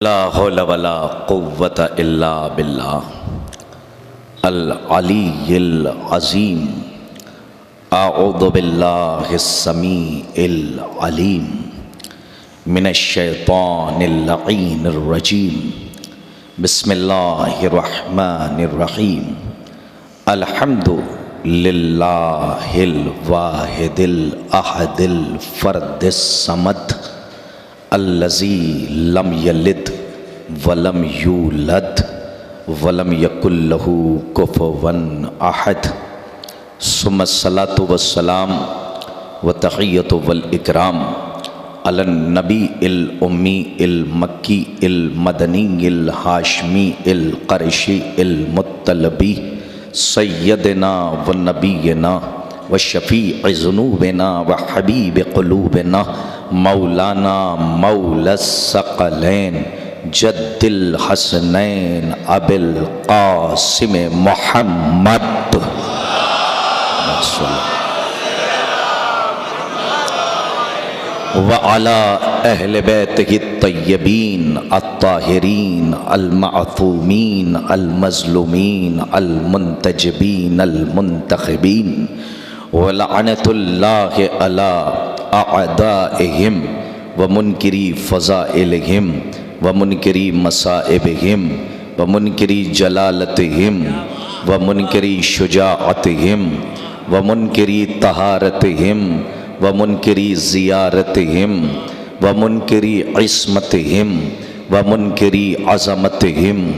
لا حول ولا قوة الا باللہ العلی العظیم۔ اعوذ باللہ السمیع العلیم من الشیطان اللعین الرجیم۔ بسم اللہ الرحمن الرحیم۔ الحمد للہ الواحد الاحد الفرد الصمد الذی لم یلد ولم یولد ولم یکن لہ کفوا احد، ثم الصلاۃ والسلام والتحیۃ والاکرام علی النبی الامی المکی المدنی الہاشمی القرشی المطلبی سیدنا ونبینا وشفیع ذنوبنا وحبیب قلوبنا مولانا مولا الثقلین جد الحسنین ابی القاسم محمد وعلى اہل بیتہ الطیبین الطاہرین المعصومین المظلومین المنتجبین المنتخبین ولعنۃ اللہ علی اعدائہم ومنکری فضائلہم ومنکری مصائبہم ومنکری جلالتہم ومنکری شجاعتہم ومنکری طہارتہم ومنکری زیارتہم ومنکری عصمتہم ومنکری عظمتہم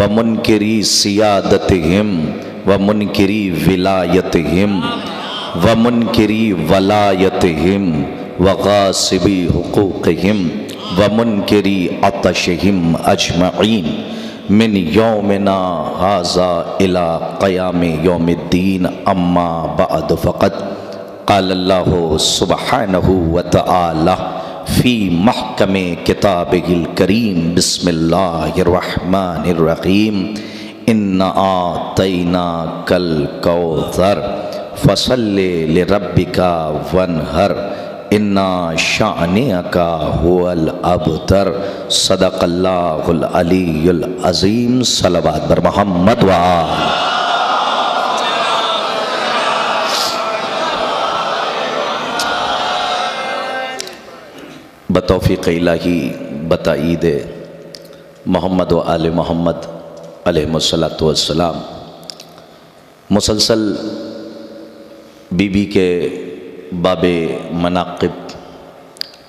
ومنکری سیادتہم ومنکری ولایتہم ومنکری ولایتہم وغاصبی حقوقہم ومنکری عطشہم اجمعین من یومنا ھذا الی قیام یوم الدین۔ اما بعد فقد قال اللہ سبحانہ وتعالی فی محکم کتابہ الکریم۔ بسم اللہ الرحمن الرحیم۔ انا اعطیناک الکوثر فصل لربک وانحر انا شانئک ھو الابتر۔ صدق اللہ العلی العظیم۔ صلوات بر محمد وآل۔ بتوفیق الہی بتائید محمد و آل محمد علیہ الصلاۃ والسلام مسلسل بی بی کے باب مناقب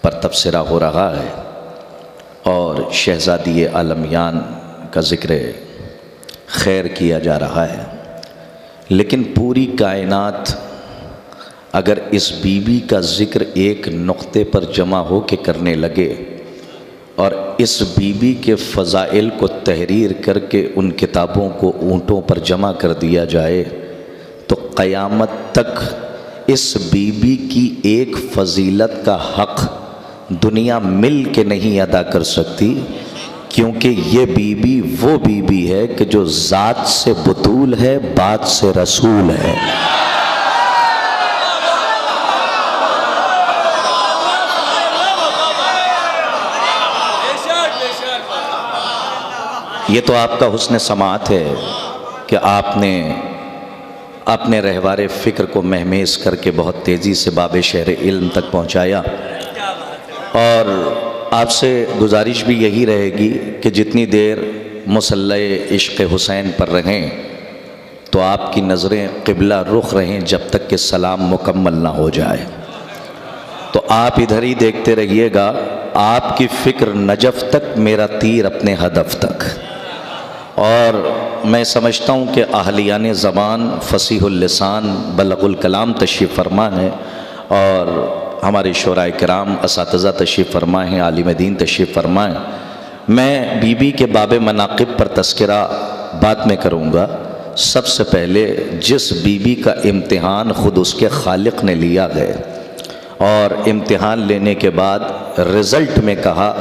پر تبصرہ ہو رہا ہے اور شہزادی عالمیان کا ذکر خیر کیا جا رہا ہے، لیکن پوری کائنات اگر اس بی بی کا ذکر ایک نقطے پر جمع ہو کے کرنے لگے اور اس بی بی کے فضائل کو تحریر کر کے ان کتابوں کو اونٹوں پر جمع کر دیا جائے تو قیامت تک اس بی بی کی ایک فضیلت کا حق دنیا مل کے نہیں ادا کر سکتی، کیونکہ یہ بی بی وہ بی بی ہے کہ جو ذات سے بطول ہے، بات سے رسول ہے۔ یہ تو آپ کا حسن سماعت ہے کہ آپ نے اپنے رہوار فکر کو مہمیز کر کے بہت تیزی سے باب شہر علم تک پہنچایا، اور آپ سے گزارش بھی یہی رہے گی کہ جتنی دیر مصلی عشق حسین پر رہیں تو آپ کی نظریں قبلہ رخ رہیں جب تک کہ سلام مکمل نہ ہو جائے۔ تو آپ ادھر ہی دیکھتے رہیے گا، آپ کی فکر نجف تک، میرا تیر اپنے ہدف تک۔ اور میں سمجھتا ہوں کہ اہلیان زبان، فصیح اللسان، بلغ الکلام تشریف فرما ہے، اور ہمارے شعراء کرام، اساتذہ تشریف فرما ہیں، عالم دین تشریف فرما ہیں۔ میں بی بی کے باب مناقب پر تذکرہ بعد میں کروں گا۔ سب سے پہلے جس بی بی کا امتحان خود اس کے خالق نے لیا ہے، اور امتحان لینے کے بعد رزلٹ میں کہا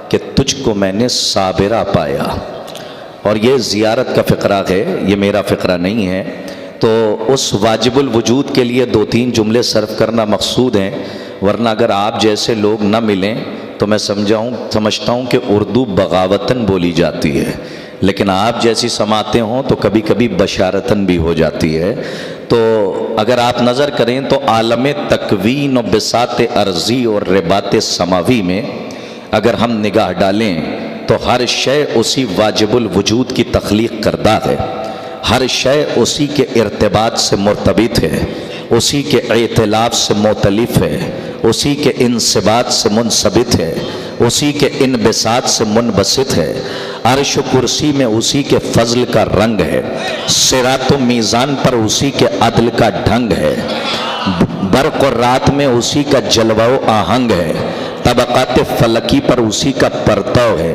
کہ تجھ کو میں نے صابرہ پایا، اور یہ زیارت کا فقرہ ہے، یہ میرا فقرہ نہیں ہے، تو اس واجب الوجود کے لیے دو تین جملے صرف کرنا مقصود ہیں۔ ورنہ اگر آپ جیسے لوگ نہ ملیں تو میں سمجھتا ہوں کہ اردو بغاوتاً بولی جاتی ہے، لیکن آپ جیسی سماعتیں ہوں تو کبھی کبھی بشارتاً بھی ہو جاتی ہے۔ تو اگر آپ نظر کریں تو عالم تکوین و بساط ارضی اور رباط سماوی میں اگر ہم نگاہ ڈالیں تو ہر شے اسی واجب الوجود کی تخلیق کردہ ہے، ہر شے اسی کے ارتباط سے مرتبط ہے، اسی کے ائتلاف سے مؤتلف ہے، اسی کے انصبات سے منصبت ہے، اسی کے انبساط سے منبسط ہے۔ عرش و کرسی میں اسی کے فضل کا رنگ ہے، صراط و میزان پر اسی کے عدل کا ڈھنگ ہے، برق و رات میں اسی کا جلوہ و آہنگ ہے، طبقات فلکی پر اسی کا پرتو ہے،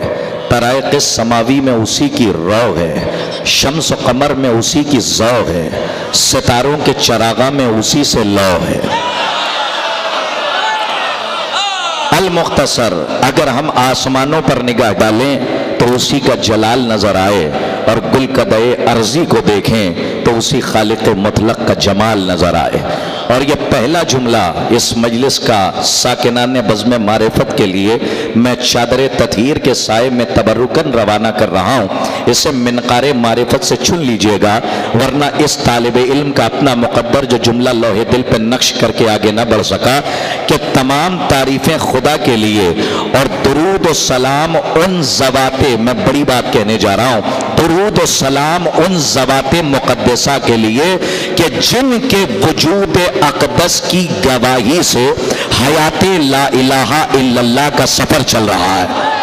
طرائق سماوی میں اسی کی رو ہے، شمس و قمر میں اسی کی ضو ہے، ستاروں کے چراغاں میں اسی سے لو ہے۔ المختصر اگر ہم آسمانوں پر نگاہ ڈالیں تو اسی کا جلال نظر آئے، اور گلکدہ ارضی کو دیکھیں تو اسی خالق مطلق کا جمال نظر آئے۔ اور یہ پہلا جملہ اس مجلس کا ساکنان بزم معرفت کے لیے میں چادر تطہیر کے سائے میں تبرکاً روانہ کر رہا ہوں، اسے منقار معرفت سے چن لیجئے گا، ورنہ اس طالب علم کا اپنا مقدر جو جملہ لوح دل پہ نقش کر کے آگے نہ بڑھ سکا کہ تمام تعریفیں خدا کے لیے اور درود و سلام ان ذوات، میں بڑی بات کہنے جا رہا ہوں، درود و سلام ان ذوات مقدسہ کے لیے کہ جن کے وجود اقدس کی گواہی سے حیات لا الہ الا اللہ کا سفر چل رہا ہے۔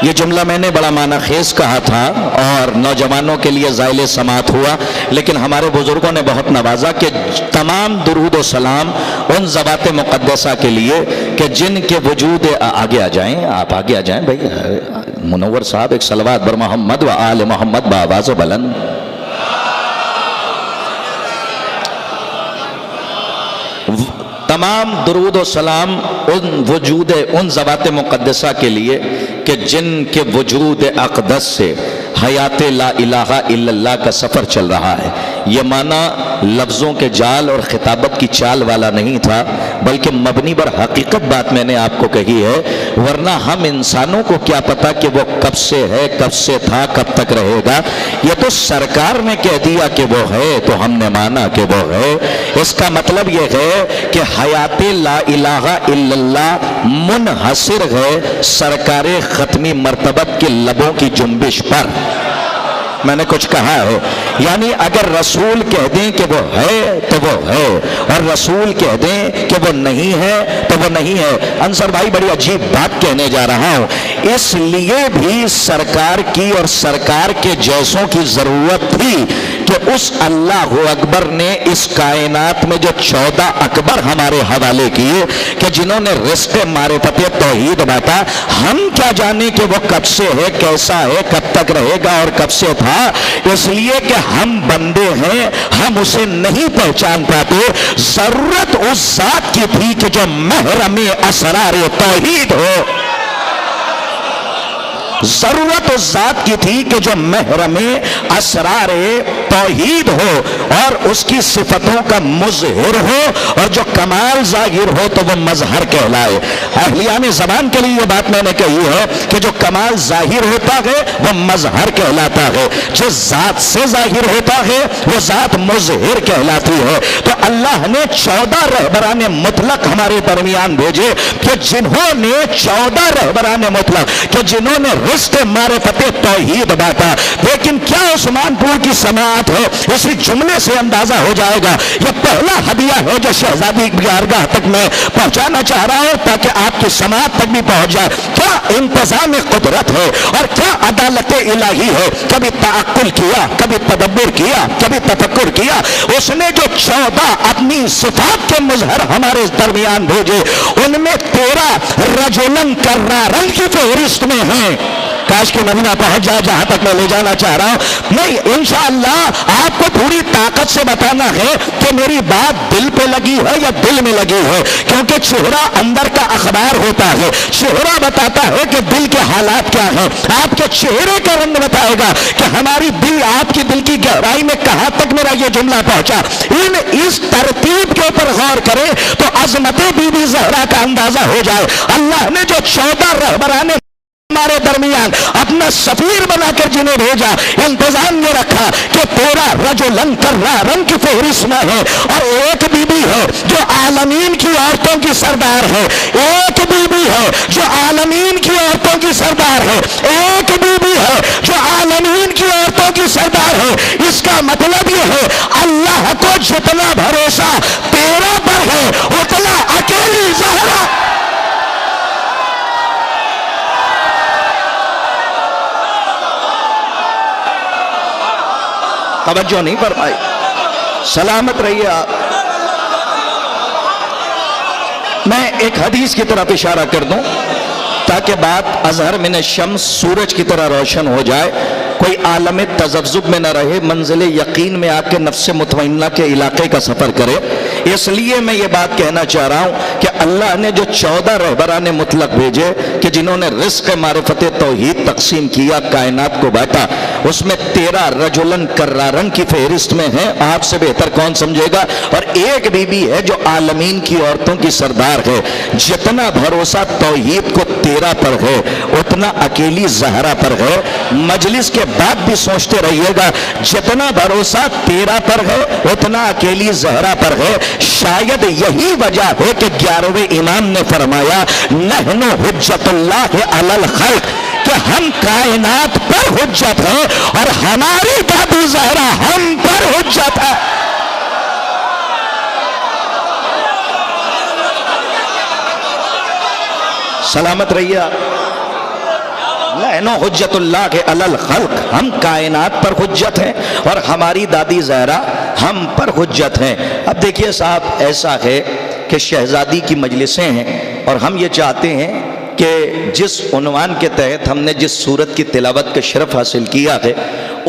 یہ جملہ میں نے بڑا معنی خیز کہا تھا اور نوجوانوں کے لیے زائل سماعت ہوا، لیکن ہمارے بزرگوں نے بہت نوازا کہ تمام درود و سلام ان ذوات مقدسہ کے لیے کہ جن کے وجود، آگے آ جائیں آپ، آگے آ جائیں بھائی، منور صاحب ایک صلوات بر محمد و آل محمد بآواز بلند۔ تمام درود و سلام ان ذوات مقدسہ کے لیے کہ جن کے وجود اقدس سے حیات لا الہ الا اللہ کا سفر چل رہا ہے۔ یہ معنی لفظوں کے جال اور خطابت کی چال والا نہیں تھا، بلکہ مبنی بر حقیقت بات میں نے آپ کو کہی ہے، ورنہ ہم انسانوں کو کیا پتا کہ وہ کب سے ہے، کب سے تھا، کب تک رہے گا۔ یہ تو سرکار نے کہہ دیا کہ وہ ہے تو ہم نے مانا کہ وہ ہے۔ اس کا مطلب یہ ہے کہ حیات لا الہ الا اللہ منحصر ہے سرکار ختمی مرتبت کے لبوں کی جنبش پر۔ میں نے کچھ کہا ہے، یعنی اگر رسول کہہ دیں کہ وہ ہے تو وہ ہے، اور رسول کہہ دیں کہ وہ نہیں ہے تو وہ نہیں ہے۔ انصر بھائی بڑی عجیب بات کہنے جا رہا ہوں، اس لیے بھی سرکار کی اور سرکار کے جیسوں کی ضرورت تھی کہ اس اللہ اکبر نے اس کائنات میں جو 14 اکبر ہمارے حوالے کیے کہ جنہوں نے رزق معرفت توحید بانٹا، ہم کیا جانے کہ وہ کب سے ہے، کیسا ہے، کب تک رہے گا اور کب سے تھا۔ اس لیے کہ ہم بندے ہیں، ہم اسے نہیں پہچان پاتے۔ ضرورت اس ذات کی تھی کہ جو محرم اسرار توحید ہو، ضرورت اس ذات کی تھی کہ جو محرم اسرار توحید ہو اور اس کی صفتوں کا مظہر ہو، اور جو کمال ظاہر ہو تو وہ مظہر کہلائے۔ اہلیان زبان کے لیے یہ بات میں نے کہی ہے کہ جو کمال ظاہر ہوتا ہے وہ مظہر کہلاتا ہے، جو ذات سے ظاہر ہوتا ہے وہ ذات مظہر کہلاتی ہے۔ تو اللہ نے 14 رہبران مطلق ہمارے درمیان بھیجے کہ جنہوں نے 14 رہبران مطلق کہ جنہوں نے رزق معرفت توحید بانٹا۔ لیکن کیا عثمان پور کی سماعت ہے، اسی جملے سے اندازہ ہو جائے گا۔ یہ پہلا ہدیہ ہے جو شہزادی بارگاہ تک میں پہنچانا چاہ رہا ہوں تاکہ آپ کی سماعت تک بھی پہنچ جائے۔ کیا انتظام قدرت ہے اور کیا عدالت الہی ہے۔ کبھی تعقل کیا، کبھی تدبر کیا، کبھی تفکر کیا۔ اس نے جو 14 اپنی صفات کے مظہر ہمارے درمیان بھیجے، ان میں 13 رجلن کرارن کی فہرست میں ہیں۔ کاش کہ مدینہ پہنچ جائے جہاں تک میں لے جانا چاہ رہا ہوں. نہیں، انشاءاللہ آپ کو پوری طاقت سے بتانا ہے کہ میری بات دل پہ لگی ہے یا دل میں لگی ہے، کیونکہ چہرہ اندر کا اخبار ہوتا ہے. چہرہ بتاتا ہے کہ دل کے حالات کیا ہیں. آپ کے چہرے کا رنگ بتائے گا کہ ہماری دل، آپ کی دل کی گہرائی میں کہاں تک میرا یہ جملہ پہنچا. اس ترتیب کے اوپر غور کرے تو عظمت بی بی زہرا کا اندازہ ہو جائے. اللہ نے جو 14 رہبران ہمارے درمیان اپنا سفیر بنا کر جنہیں بھیجا، انتظام یہ رکھا کہ 13 رجلن کرارن کی فہرست میں ہے، اور ایک بی بی ہے جو عالمین کی عورتوں کی سردار ہے. ایک بی بی ہے جو عالمین کی عورتوں کی سردار ہے. ایک بی بی ہے جو عالمین کی عورتوں کی سردار ہے. اس کا مطلب یہ ہے اللہ کو جتنا بھروسہ 13 پر ہے اتنا اکیلی زہرا. توجہ نہیں فرمائی. سلامت رہیے آپ. میں ایک حدیث کی طرف اشارہ کر دوں تاکہ بات اظہر من الشمس، سورج کی طرح روشن ہو جائے. کوئی عالم تذبذب میں نہ رہے، منزل یقین میں آ کے نفس مطمئنہ کے علاقے کا سفر کرے. اس لیے میں یہ بات کہنا چاہ رہا ہوں کہ اللہ نے جو 14 رہبران مطلق بھیجے کہ جنہوں نے رزق معرفت توحید تقسیم کیا، کائنات کو بانٹا، اس میں 13 رجلن کرارن کی فہرست میں ہیں. آپ سے بہتر کون سمجھے گا. اور ایک بی بی ہے جو عالمین کی عورتوں کی سردار ہے. جتنا بھروسہ توحید کو 13 پر ہے اتنا اکیلی زہرا پر ہے. مجلس کے بعد بھی سوچتے رہیے گا، جتنا بھروسہ 13 پر ہے اتنا اکیلی زہرا پر ہے. شاید یہی وجہ ہے کہ 11ویں امام نے فرمایا نحن حجت اللہ علی الخلق، کہ ہم کائنات پر حجت ہیں اور ہماری دادی زہرا ہم پر حجت ہے. سلامت رہیے. نحن حجت اللہ علی الخلق، ہم کائنات پر حجت ہیں اور ہماری دادی زہرا ہم پر حجت ہیں. اب دیکھیے صاحب، ایسا ہے کہ شہزادی کی مجلسیں ہیں اور ہم یہ چاہتے ہیں کہ جس عنوان کے تحت ہم نے جس سورت کی تلاوت کا شرف حاصل کیا ہے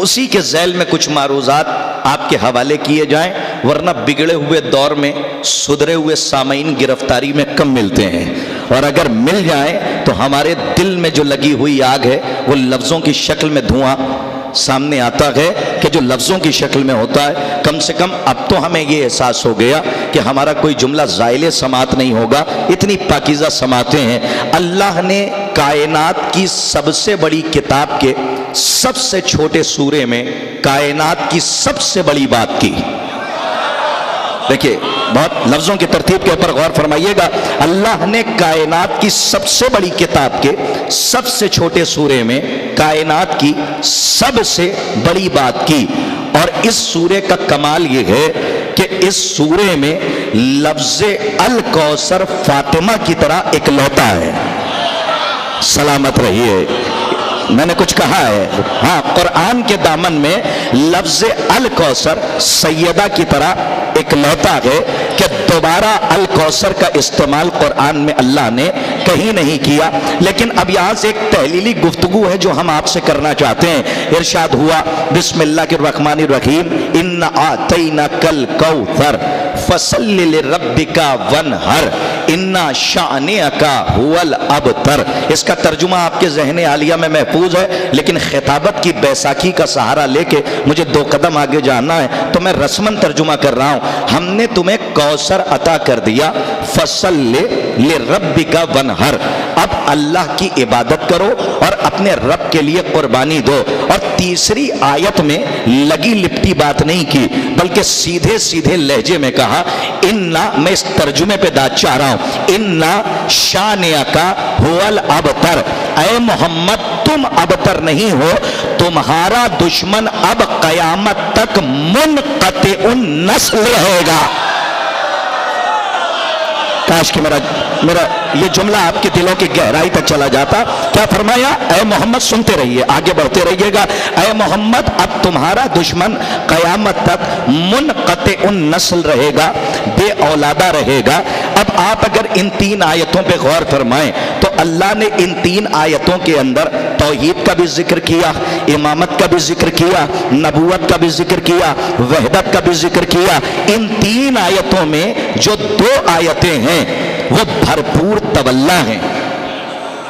اسی کے ذیل میں کچھ معروضات آپ کے حوالے کیے جائیں، ورنہ بگڑے ہوئے دور میں سدھرے ہوئے سامعین گرفتاری میں کم ملتے ہیں، اور اگر مل جائیں تو ہمارے دل میں جو لگی ہوئی آگ ہے وہ لفظوں کی شکل میں دھواں سامنے آتا ہے کہ جو لفظوں کی شکل میں ہوتا ہے. کم سے کم اب تو ہمیں یہ احساس ہو گیا کہ ہمارا کوئی جملہ زائل سماعت نہیں ہوگا. اتنی پاکیزہ سماعتیں ہیں. اللہ نے کائنات کی سب سے بڑی کتاب کے سب سے چھوٹے سورے میں کائنات کی سب سے بڑی بات کی. دیکھیے بہت لفظوں کی ترتیب کے اوپر غور فرمائیے گا. اللہ نے کائنات کی سب سے بڑی کتاب کے سب سے چھوٹے سورے میں کائنات کی سب سے بڑی بات کی. اور اس سورے کا کمال یہ ہے کہ اس سورے میں لفظ الکوثر فاطمہ کی طرح اکلوتا ہے. سلامت رہیے. میں نے کچھ کہا ہے؟ ہاں، قرآن کے دامن میں لفظ الکوثر سیدہ کی طرح اکلوتا ہے کہ دوبارہ الکوثر کا استعمال قرآن میں اللہ نے کہیں نہیں کیا. لیکن اب یہاں سے ایک تحلیلی گفتگو ہے جو ہم آپ سے کرنا چاہتے ہیں. ارشاد ہوا بسم اللہ الرحمن الرحیم انا اعطیناک الکوثر فصل لربک وانحر انا شانئک هو الابتر. اس کا ترجمہ آپ کے ذہن عالیہ میں محفوظ ہے، لیکن خطابت کی بیساکھی کا سہارا لے کے مجھے 2 قدم آگے جانا ہے تو میں رسمن ترجمہ کر رہا ہوں. ہم نے تمہیں کوثر عطا کر دیا، فصل لربک وانحر. اب اللہ کی عبادت کرو اور اپنے رب کے لیے قربانی دو. اور تیسری آیت میں لگی لپٹی بات نہیں کی بلکہ سیدھے سیدھے لہجے میں کہا انا، میں اس ترجمے پہ داد چاہ رہا ہوں، انا شانئک هو الابتر. اے محمد تم ابتر نہیں ہو، تمہارا دشمن اب قیامت تک منقطع النسل رہے گا. کاش کہ میرا یہ جملہ آپ کے دلوں کی گہرائی تک چلا جاتا. کیا فرمایا؟ اے محمد سنتے رہیے، آگے بڑھتے رہیے گا. اے محمد اب تمہارا دشمن قیامت تک منقطع النسل رہے گا، بے اولادہ رہے گا. اب آپ اگر ان 3 آیتوں پہ غور فرمائیں تو اللہ نے ان 3 آیتوں کے اندر توحید کا بھی ذکر کیا، امامت کا بھی ذکر کیا، نبوت کا بھی ذکر کیا، وحدت کا بھی ذکر کیا۔ ان 3 آیتوں میں جو 2 آیتیں ہیں وہ بھرپور تولا ہیں،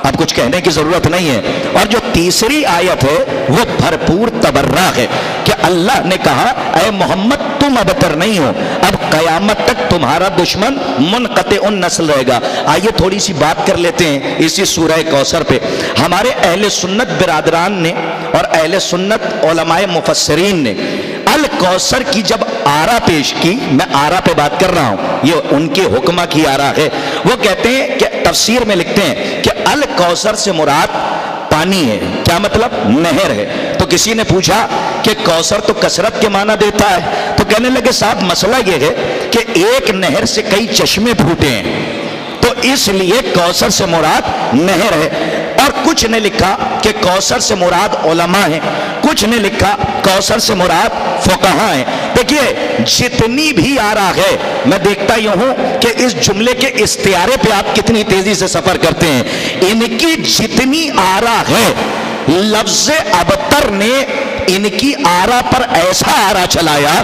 اب کچھ کہنے کی ضرورت نہیں ہے، اور جو تیسری آیت ہے وہ بھرپور تبرہ ہے کہ اللہ نے کہا اے محمد تم ابتر نہیں ہو، اب قیامت تک تمہارا دشمن منقطع النسل رہے گا۔ آئیے تھوڑی سی بات کر لیتے ہیں اسی سورہ کوثر پہ۔ ہمارے اہل سنت برادران نے اور اہل سنت علماء مفسرین نے الکوثر کی جب آرا پیش کی، میں آرا پہ بات کر رہا ہوں، یہ ان کے حکمہ کی آرا ہے، وہ کہتے ہیں کہ تفسیر میں لکھتے ہیں کہ الکوثر سے مراد پانی ہے۔ کیا مطلب؟ نہر ہے۔ تو کسی نے پوچھا کہ کوثر تو کثرت کے معنی دیتا ہے، تو کہنے لگے صاحب مسئلہ یہ ہے کہ ایک نہر سے کئی چشمے پھوٹے ہیں، تو اس لیے کوثر سے مراد نہر ہے۔ اور کچھ نے لکھا کہ کوثر سے مراد علماء ہیں، کچھ نے لکھا کوثر سے مراد فقہاء ہیں۔ دیکھیے جتنی بھی آرا ہے، میں دیکھتا یہ ہوں کہ اس جملے کے استعارے پہ آپ کتنی تیزی سے سفر کرتے ہیں۔ ان کی جتنی آرا ہے، لفظ ابتر نے ان کی آرا پر ایسا آرا چلایا،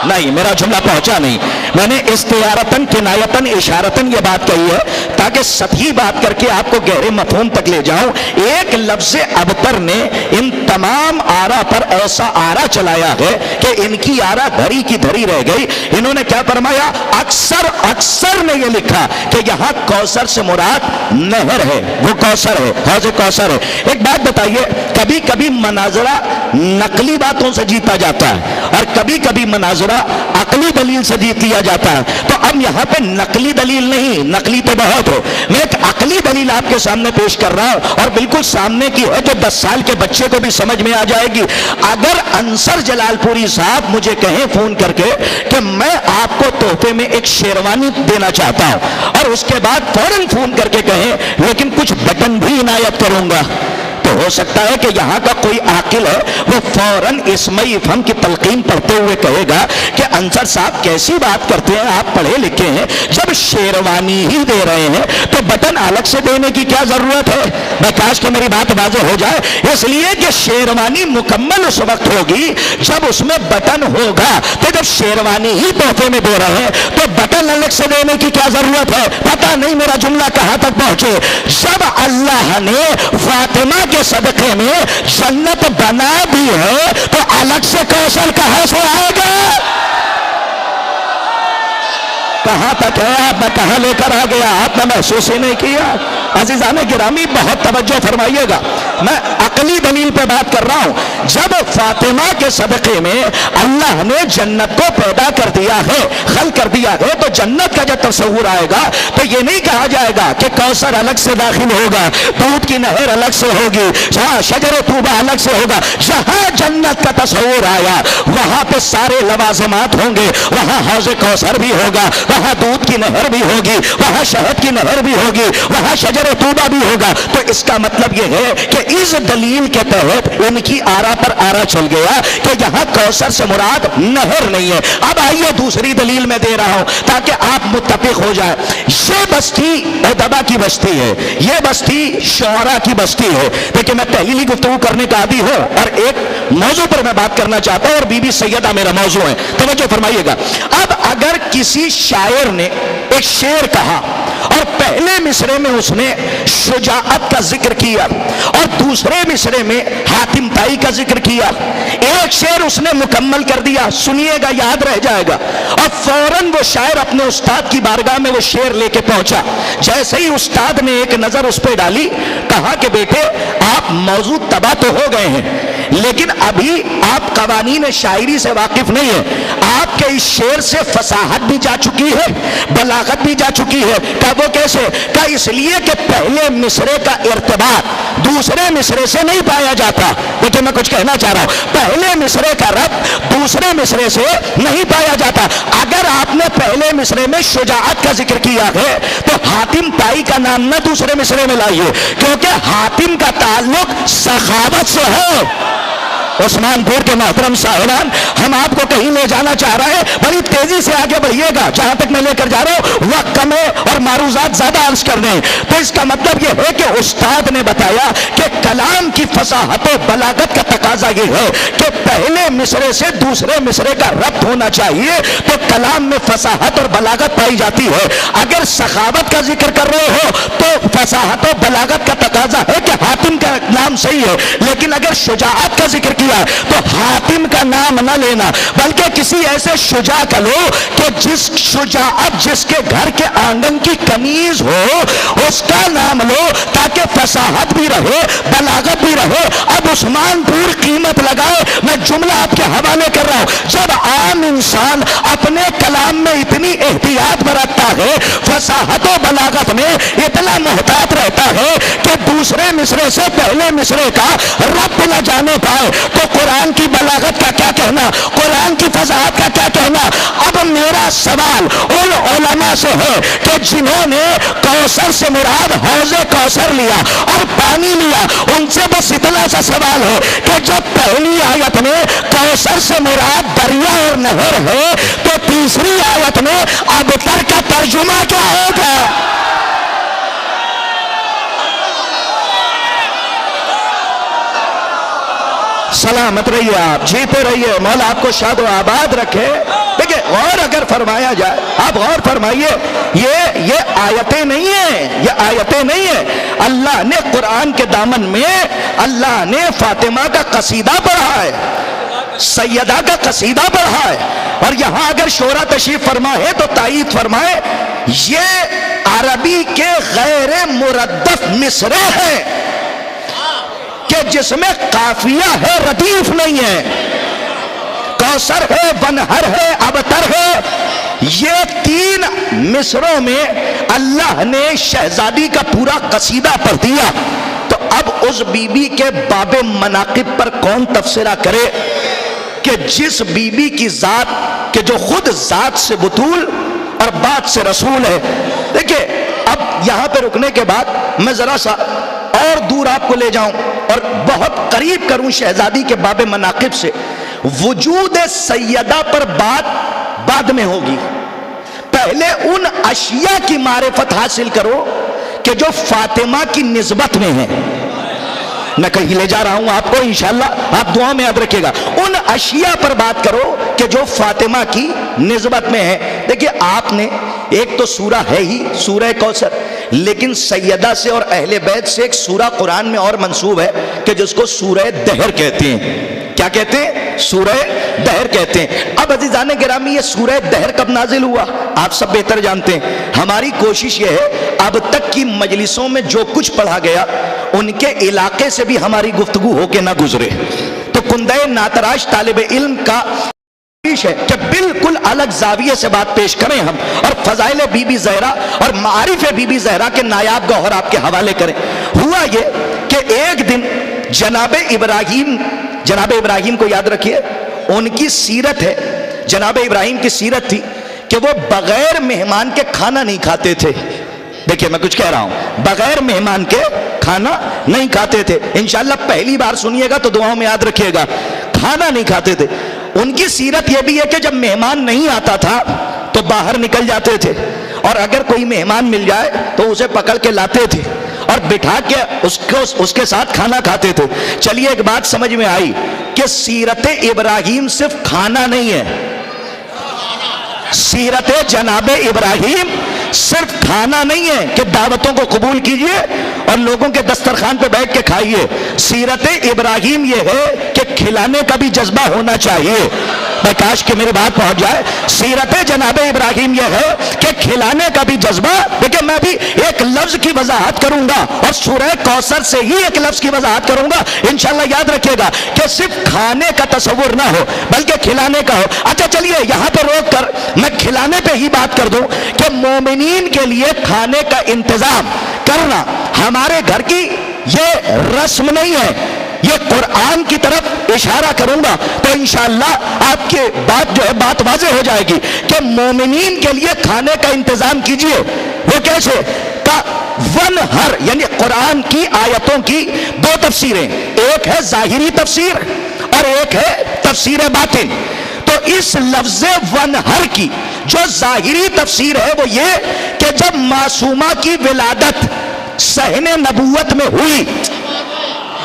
نہیں میرا جملہ پہنچا نہیں، میں نے استعارتن کنایتن اشارتن یہ بات کہی ہے تاکہ سطحی بات کر کے آپ کو گہرے مفہوم تک لے جاؤں۔ ایک لفظ ابتر نے ان تمام آرا پر ایسا آرا چلایا ہے کہ ان کی آرا دھری کی دھری رہ گئی۔ انہوں نے کیا فرمایا؟ اکثر نے یہ لکھا کہ یہاں کوثر سے مراد نہر ہے، وہ کوثر ہے، حوض کوثر ہے۔ ایک بات بتائیے، کبھی کبھی مناظرہ نقلی باتوں سے جیتا جاتا ہے اور کبھی کبھی مناظرہ عقلی دلیل سے جیت لیا جاتا ہے، تو اب یہاں پہ نقلی دلیل نہیں، نقلی تو بہت ہو، میں ایک عقلی دلیل آپ کے سامنے پیش کر رہا ہوں اور بالکل سامنے کی ہے جو 10 سال کے بچے کو بھی سمجھ میں آ جائے گی۔ اگر انصر جلال پوری صاحب مجھے کہیں فون کر کے کہ میں آپ کو تحفے میں ایک شیروانی دینا چاہتا ہوں، اور اس کے بعد فوراً فون کر کے کہیں لیکن کچھ بٹن بھی عنایت کروں گا، تو ہو سکتا ہے کہ یہاں کا کوئی عاقل ہے وہ فوراً اسمِ افہم کی تلقین پڑھتے ہوئے کہے گا کہ انصر صاحب کیسی بات کرتے ہیں، آپ پڑھے لکھے ہیں، جب شیروانی ہی دے رہے ہیں تو بٹن الگ سے دینے کی کیا ضرورت ہے؟ میں کاش کہ میری بات واضح ہو جائے، اس لیے کہ شیروانی مکمل اس وقت ہوگی جب اس میں بٹن ہوگا، تو جب شیروانی ہی تحفے میں دے رہے ہیں تو بٹن الگ سے دینے کی کیا ضرورت ہے؟ پتہ نہیں میرا جملہ کہاں تک پہنچے۔ جب اللہ نے فاطمہ کے صدقے میں جنت بنا دی ہے تو الگ سے کوثر کہاں سے آئے گا؟ کہاں تک ہے آپ؟ میں کہاں لے کر آ گیا؟ آپ نے محسوس ہی نہیں کیا۔ عزیزان گرامی بہت توجہ فرمائیے گا، میں عقلی دلیل پہ بات کر رہا ہوں۔ جب فاطمہ کے صدقے میں اللہ نے جنت کو پیدا کر دیا ہے، خلق کر دیا ہے، تو جنت کا جب تصور آئے گا تو یہ نہیں کہا جائے گا کہ کوثر الگ سے داخل ہوگا، دودھ کی نہر الگ سے ہوگی، جہاں شجر طوبہ الگ سے ہوگا۔ جہاں جنت کا تصور آیا وہاں پہ سارے لوازمات ہوں گے، وہاں حوض کوثر بھی ہوگا، وہاں دودھ کی نہر بھی ہوگی، وہاں شہد کی نہر بھی ہوگی، وہاں شجر طوبہ بھی ہوگا۔ تو اس کا مطلب یہ ہے کہ اس دلیل کے تحت ان کی آرا پر آرا چل گیا کہ یہاں کوثر سے مراد نہر نہیں ہے۔ اب آئیے دوسری دلیل میں دے رہا ہوں تاکہ آپ متفق ہو جائیں۔ یہ بستی ادبا کی بستی ہے، یہ بستی شعراء کی بستی ہے۔ دیکھیں میں تحلیلی گفتگو کرنے کا عادی ہوں اور ایک موضوع پر میں بات کرنا چاہتا ہوں اور بی بی سیدہ میرا موضوع ہے، توجہ فرمائیے گا۔ اب اگر کسی شاعر نے ایک شعر کہا اور پہلے مصرے میں اس نے شجاعت کا ذکر کیا اور دوسرے مصرے میں حاتم طائی کا ذکر کیا، ایک شعر اس نے مکمل کر دیا، سنیے گا یاد رہ جائے گا، اور فوراً وہ شاعر اپنے استاد کی بارگاہ میں وہ شعر لے کے پہنچا۔ جیسے ہی استاد نے ایک نظر اس پہ ڈالی، کہا کہ بیٹے آپ موضوع تباہ تو ہو گئے ہیں لیکن ابھی آپ قوانین شاعری سے واقف نہیں ہیں، آپ کے اس شعر سے فصاحت بھی جا چکی ہے، بلاغت بھی جا چکی ہے۔ کہ وہ کیسے؟ کہ اس لیے کہ پہلے مصرے کا ارتباط دوسرے مصرے سے نہیں پایا جاتا۔ دیکھیں میں کچھ کہنا چاہ رہا ہوں، پہلے مصرے کا ربط دوسرے مصرے سے نہیں پایا جاتا۔ اگر آپ نے پہلے مصرے میں شجاعت کا ذکر کیا ہے تو حاتم طائی کا نام نہ دوسرے مصرے میں لائیے، کیونکہ حاتم کا تعلق سخاوت سے ہے۔ عثمان پور کے محترم صاحبان، ہم آپ کو کہیں لے جانا چاہ رہے ہیں، بڑی تیزی سے آگے بڑھیے گا، جہاں تک میں لے کر جا رہا ہوں وقت کم ہے اور معروضات زیادہ عرض کرنے ہیں۔ تو اس کا مطلب یہ ہے کہ استاد نے بتایا کہ کلام کی فصاحت و بلاغت کا تقاضا یہ ہے کہ پہلے مصرے سے دوسرے مصرے کا ربط ہونا چاہیے، تو کلام میں فصاحت اور بلاغت پائی جاتی ہے۔ اگر سخاوت کا ذکر کر رہے ہو تو فصاحت و بلاغت کا تقاضا ہے کہ حاتم کا نام صحیح ہے، لیکن اگر شجاعت کا ذکر کیا تو حاتم کا نام نہ لینا، بلکہ کسی ایسے شجاع کا لو کہ جس شجاعت جس کے گھر کے آنگن کی کنیز ہو اس کا نام لو، تاکہ فصاحت بھی رہے بلاغت بھی رہے۔ اب عثمان پور قیمت لگائے، میں جملہ آپ کے حوالے کر رہا ہوں، جب عام انسان اپنے کلام میں اتنی احتیاط برتتا ہے، فصاحت و بلاغت میں اتنا محتاط رہتا ہے کہ دوسرے مصرے سے پہلے مصرے کا ربط نہ جانے پائے، تو قرآن کی بلاغت کا کیا کہنا، قرآن کی فصاحت کا کیا کہنا۔ اب میرا سوال ان علماء سے ہے کہ جنہوں نے کوثر سے مراد حوض کوثر لیا اور پانی لیا، ان سے بس اتنا سا سوال ہے کہ جب پہلی آیت میں کوثر سے مراد دریا اور نہر ہے، تو تیسری آیت میں ابتر کا ترجمہ کیا ہوگا؟ سلامت رہیے، آپ جیتے رہیے، مولا آپ کو شاد و آباد رکھے۔ دیکھیں غور اگر فرمایا جائے، آپ غور فرمائیے، یہ آیتیں نہیں ہیں، یہ آیتیں نہیں ہیں، اللہ نے قرآن کے دامن میں اللہ نے فاطمہ کا قصیدہ پڑھا ہے، سیدہ کا قصیدہ پڑھا ہے، اور یہاں اگر شورا تشریف فرمائے تو تائید فرمائے یہ عربی کے غیر مردف مصرع ہے کہ جس میں قافیہ ہے ردیف نہیں ہے، کوثر ہے ونہر ہے ابتر ہے، یہ تین مصروں میں اللہ نے شہزادی کا پورا قصیدہ پڑھ دیا۔ تو اب اس بی بی کے باب مناقب پر کون تبصرہ کرے کہ جس بی بی کی ذات کہ جو خود ذات سے بطول اور بات سے رسول ہے۔ دیکھیں اب یہاں پہ رکنے کے بعد میں ذرا سا اور دور آپ کو لے جاؤں اور بہت قریب کروں شہزادی کے باب مناقب سے۔ وجود سیدہ پر بات بعد میں ہوگی، پہلے ان اشیاء کی معرفت حاصل کرو کہ جو فاطمہ کی نسبت میں ہیں۔ میں کہیں لے جا رہا ہوں آپ کو، انشاءاللہ آپ دعا میں یاد رکھیے گا، ان اشیاء پر بات کرو کہ جو فاطمہ کی نسبت میں ہے۔ دیکھیے آپ نے ایک تو سورہ ہے ہی سورہ کوثر، لیکن سیدہ سے اور اہل بیت سے ایک سورہ قرآن میں اور منسوب ہے کہ جس کو سورہ دہر کہتے ہیں۔ کیا کہتے ہیں؟ سورہ دہر کہتے ہیں۔ اب عزیزان گرامی یہ سورہ دہر کب نازل ہوا آپ سب بہتر جانتے ہیں۔ ہماری کوشش یہ ہے اب تک کی مجلسوں میں جو کچھ پڑھا گیا ان کے علاقے سے بھی ہماری گفتگو ہو کے نہ گزرے، تو کندہ ناتراش طالب علم کا ہے کہ بالکل الگ زاویے سے بات پیش کریں ہم، اور فضائل بی بی زہرا اور معارف بی بی زہرا کے نایاب گوہر آپ کے حوالے کریں۔ ہوا یہ کہ ایک دن جناب ابراہیم کو یاد رکھیے، ان کی سیرت ہے، جناب ابراہیم کی سیرت تھی کہ وہ بغیر مہمان کے کھانا نہیں کھاتے تھے۔ دیکھیے میں کچھ کہہ رہا ہوں، بغیر مہمان کے کھانا نہیں کھاتے تھے۔ انشاءاللہ پہلی بار سنیے گا تو دعاؤں میں یاد رکھیے گا، کھانا نہیں کھاتے تھے۔ ان کی سیرت یہ بھی ہے کہ جب مہمان نہیں آتا تھا تو باہر نکل جاتے تھے، اور اگر کوئی مہمان مل جائے تو اسے پکڑ کے لاتے تھے اور بٹھا کے اس کے ساتھ کھانا کھاتے تھے۔ چلیے ایک بات سمجھ میں آئی کہ سیرت ابراہیم صرف کھانا نہیں ہے، سیرت جناب ابراہیم صرف کھانا نہیں ہے کہ دعوتوں کو قبول کیجئے اور لوگوں کے دسترخوان پہ بیٹھ کے کھائیے۔ سیرت ابراہیم یہ ہے کہ کھلانے کا بھی جذبہ ہونا چاہیے۔ میں کاش کہ میری بات پہنچ جائے۔ سیرت جناب ابراہیم یہ ہے کہ کھلانے کا بھی جذبہ۔ دیکھیں میں بھی ایک لفظ کی وضاحت کروں گا اور سورہ کوثر سے ہی ایک لفظ کی وضاحت کروں گا، انشاءاللہ یاد رکھیے گا کہ صرف کھانے کا تصور نہ ہو بلکہ کھلانے کا ہو۔ اچھا چلیے یہاں پہ روک کر میں کھلانے پہ ہی بات کر دوں کہ مومنین کے لیے کھانے کا انتظام کرنا ہمارے گھر کی یہ رسم نہیں ہے، یہ قرآن کی طرف اشارہ کروں گا تو انشاءاللہ آپ کی بات جو ہے بات واضح ہو جائے گی کہ مومنین کے لیے کھانے کا انتظام کیجئے۔ وہ کیسے؟ ونہر یعنی قرآن کی آیتوں کی دو تفسیریں، ایک ہے ظاہری تفسیر اور ایک ہے تفسیر باطن. تو اس لفظ ونہر کی جو ظاہری تفسیر ہے وہ یہ کہ جب معصومہ کی ولادت صحن نبوت میں ہوئی،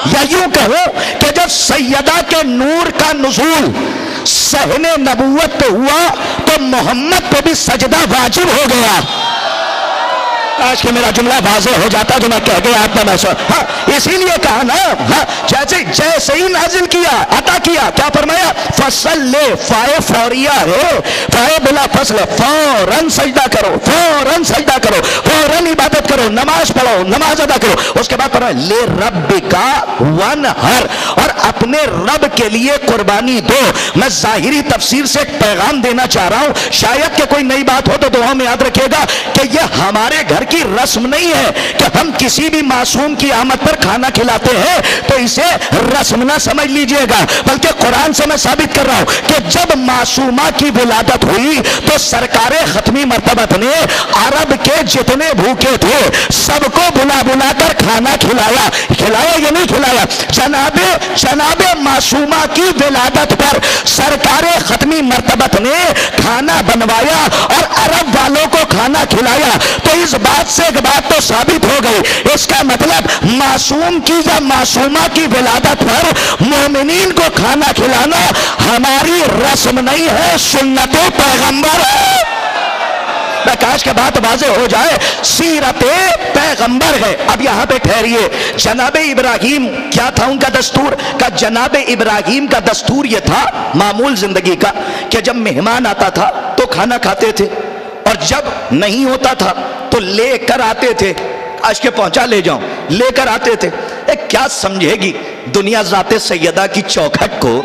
یا یوں کہو کہ جب سیدہ کے نور کا نزول صحن نبوت پہ ہوا تو محمد پہ بھی سجدہ واجب ہو گیا. کاش کہ میرا جملہ واضح ہو جاتا تو میں کہہ گیا آپ نے محسوس. ہاں اسی لیے کہا نا، ہاں جیسے ہی نازل کیا عطا کیا، کیا فرمایا؟ فصل لے، فائے فوریہ ہے، فائے بلا فصل، فوراً سجدہ کرو، فوراً سجدہ کرو، فوراً عبادت کرو، نماز پڑھو، نماز ادا کرو. اس کے بعد فرمایا لے رب کا ونہر، اور اپنے رب کے لیے قربانی دو. میں ظاہری تفسیر سے ایک پیغام دینا چاہ رہا ہوں، شاید کہ کوئی نئی بات ہو تو دعا میں یاد رکھیے گا کہ یہ ہمارے گھر کی رسم نہیں ہے کہ ہم کسی بھی معصوم کی آمد پر کھانا کھلاتے ہیں تو اسے رسم نہ سمجھ لیجئے گا، بلکہ قرآن سے میں ثابت کر رہا ہوں کہ جب معصومہ کی ولادت ہوئی تو سرکار ختمی مرتبت نے عرب کے جتنے بھوکے تھے سب کو بلا بلا کر کھانا کھلایا. کھلایا یا نہیں کھلایا؟ جناب معصومہ کی ولادت پر سرکار ختمی مرتبت نے کھانا بنوایا اور عرب والوں کو کھانا کھلایا. تو اس بات سے ایک بات تو ثابت ہو گئی، اس کا مطلب معصوم کی یا معصومہ کی ولادت پر مومنین کو کھانا کھلانا ہماری رسم نہیں ہے، سنت پیغمبر ہے. کاش کے بات واضح ہو جائے، سیرت پیغمبر ہے. اب یہاں پہ ٹھہریے، جناب ابراہیم کیا تھا ان کا دستور؟ کہ جناب ابراہیم کا دستور یہ تھا معمول زندگی کا کہ جب مہمان آتا تھا تو کھانا کھاتے تھے، اور جب نہیں ہوتا تھا تو لے کر آتے تھے. کاش کے پہنچا لے جاؤں، لے کر آتے تھے. کیا سمجھے گی دنیا ذات سیدہ کی چوکھٹ کو؟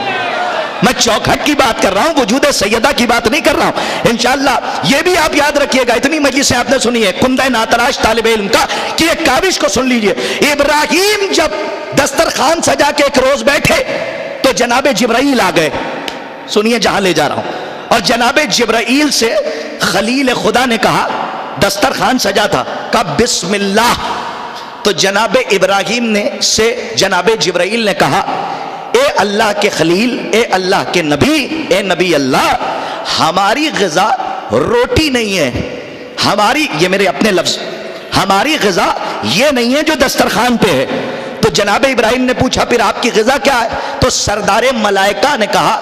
میں چوکھٹ کی بات کر رہا ہوں، وجود سیدہ کی بات نہیں کر رہا ہوں. انشاءاللہ یہ بھی آپ یاد رکھیے گا، اتنی مجلسیں آپ نے سنی ہے کندہ ناتراش طالب علم کا، کہ ایک کاوش کو سن لیجئے. ابراہیم جب دسترخوان سجا کے ایک روز بیٹھے تو جناب جبرائیل آ گئے. سنیے جہاں لے جا رہا ہوں. اور جناب جبرائیل سے خلیل خدا نے کہا، دسترخوان سجا تھا، کہا بسم اللہ. تو جناب ابراہیم نے سے جناب جبرائیل نے کہا اے اللہ کے خلیل، اے اللہ کے نبی، اے نبی اللہ، ہماری غذا روٹی نہیں ہے، ہماری، یہ میرے اپنے لفظ، ہماری غذا یہ نہیں ہے جو دسترخوان پہ ہے. تو جناب ابراہیم نے پوچھا پھر آپ کی غذا کیا ہے؟ تو سردار ملائکہ نے کہا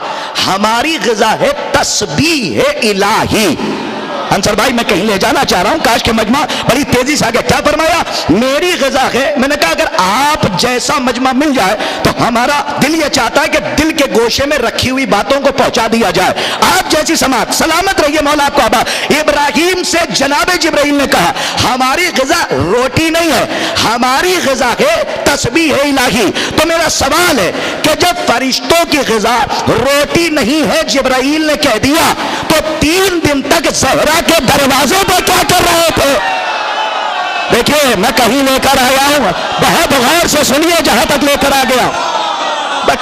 ہماری غذا ہے تسبیح الہی. انصر بھائی میں کہیں لے جانا چاہ رہا ہوں، کاش کے مجمع بڑی تیزی سے آگے. کیا فرمایا؟ میری غذا ہے. میں نے کہا اگر آپ جیسا مجمع مل جائے تو ہمارا دل یہ چاہتا ہے کہ دل کے گوشے میں رکھی ہوئی باتوں کو پہنچا دیا جائے. آپ جیسی سماعت، سلامت رہیے مولا آپ کو آباد. ابراہیم سے جناب جبرائیل نے کہا ہماری غذا روٹی نہیں ہے، ہماری غذا ہے تسبیح الہی. تو میرا سوال ہے کہ جب فرشتوں کی غذا روٹی نہیں ہے جبرائیل نے کہہ دیا، تو 3 دن تک زہرا کے دروازے پہ کیا کر رہے تھے؟ دیکھیے میں کہیں لے کر آیا ہوں، بہت غور سے سنیے جہاں تک لے کر آ گیا.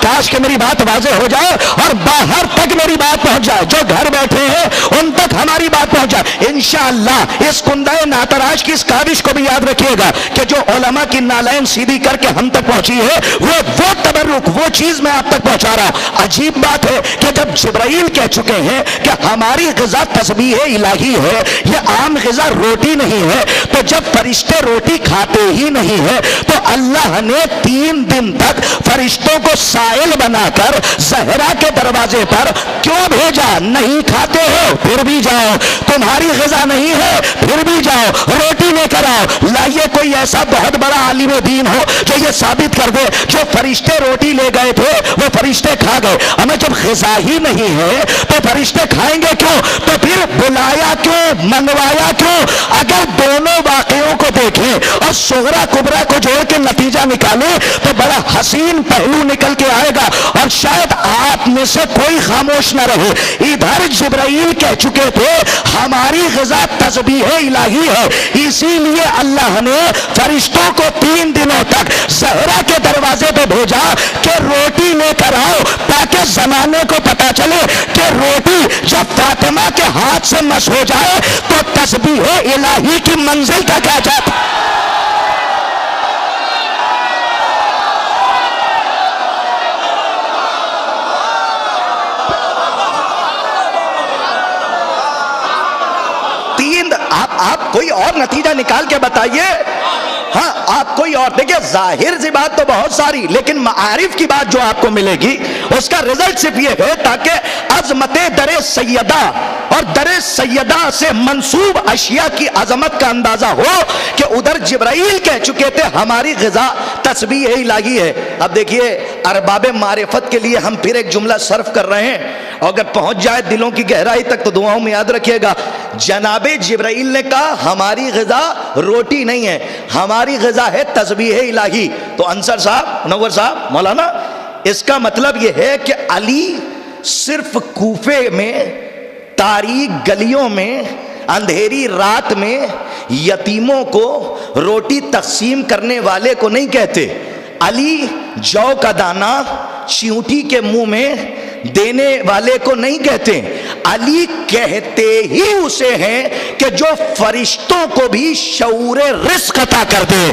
کاش کہ میری بات واضح ہو جائے اور باہر تک میری بات پہنچ جائے، جو گھر بیٹھے ہیں ان تک ہماری بات پہنچ جائے. انشاءاللہ اس کندہ ناتراش کی اس کاوش کو بھی یاد رکھیے گا کہ جو علماء کی نالین سیدھی کر کے ہم تک پہنچی ہے، وہ تبرک، وہ چیز میں آپ تک پہنچا رہا ہوں. عجیب بات ہے کہ جب جبرائیل کہہ چکے ہیں کہ ہماری غذا تسبیح الہی ہے، یہ عام غذا روٹی نہیں ہے، تو جب فرشتے روٹی کھاتے ہی نہیں ہیں تو اللہ نے 3 دن تک فرشتوں کو سائل بنا کر زہرا کے دروازے پر کیوں بھیجا؟ نہیں کھاتے ہو پھر بھی جاؤ، تمہاری غذا نہیں ہے پھر بھی جاؤ، روٹی لے کر آؤ. لائیے کوئی ایسا بہت بڑا عالم دین ہو جو یہ ثابت کر دے جو فرشتے روٹی لے گئے تھے وہ فرشتے کھا گئے. ہمیں جب غذا ہی نہیں ہے تو فرشتے کھائیں گے کیوں؟ تو پھر بلایا کیوں، منگوایا کیوں؟ اگر دونوں واقعوں کو دیکھیں اور صغرا کبرا کو جوڑ کے نتیجہ نکالیں تو بڑا حسین پہلو نکل کے آئے گا، اور شاید آپ میں سے کوئی خاموش نہ رہے. ادھر جبرائیل کہہ چکے تھے ہماری غذا تسبیح الہی ہے، اسی لیے اللہ نے فرشتوں کو 3 دنوں تک زہرا کے دروازے پہ بھیجا کہ روٹی لے کر آؤ، تاکہ زمانے کو پتا چلے کہ روٹی جب فاطمہ کے ہاتھ سے مس ہو جائے تو تسبیح الہی کی منزل تک آ جاتا. کوئی اور نتیجہ نکال کے بتائیے. ہاں آپ کوئی اور دیکھیے، ظاہر سی بات تو بہت ساری، لیکن معارف کی بات جو آپ کو ملے گی اس کا رزلٹ صرف یہ ہے تاکہ عظمت در سیدہ اور در سیدہ سے منسوب اشیاء کی عظمت کا اندازہ ہو کہ ادھر جبرائیل کہہ چکے تھے ہماری غذا تسبیح الہی ہے. اب دیکھیے ارباب معرفت کے لیے ہم پھر ایک جملہ صرف کر رہے ہیں، اور اگر پہنچ جائے دلوں کی گہرائی تک تو دعاؤں میں یاد رکھیے گا. جناب جبرائیل نے کہا ہماری غذا روٹی نہیں ہے، ہماری غذا ہے تسبیح الہی. تو انصر صاحب، منور صاحب، مولانا، اس کا مطلب یہ ہے کہ علی صرف کوفے میں تاریک گلیوں میں اندھیری رات میں یتیموں کو روٹی تقسیم کرنے والے کو نہیں کہتے. علی جو کا دانہ چیونٹی کے منہ میں دینے والے کو نہیں کہتے. علی کہتے ہی اسے ہیں کہ جو فرشتوں کو بھی شعور رزق عطا کر دے.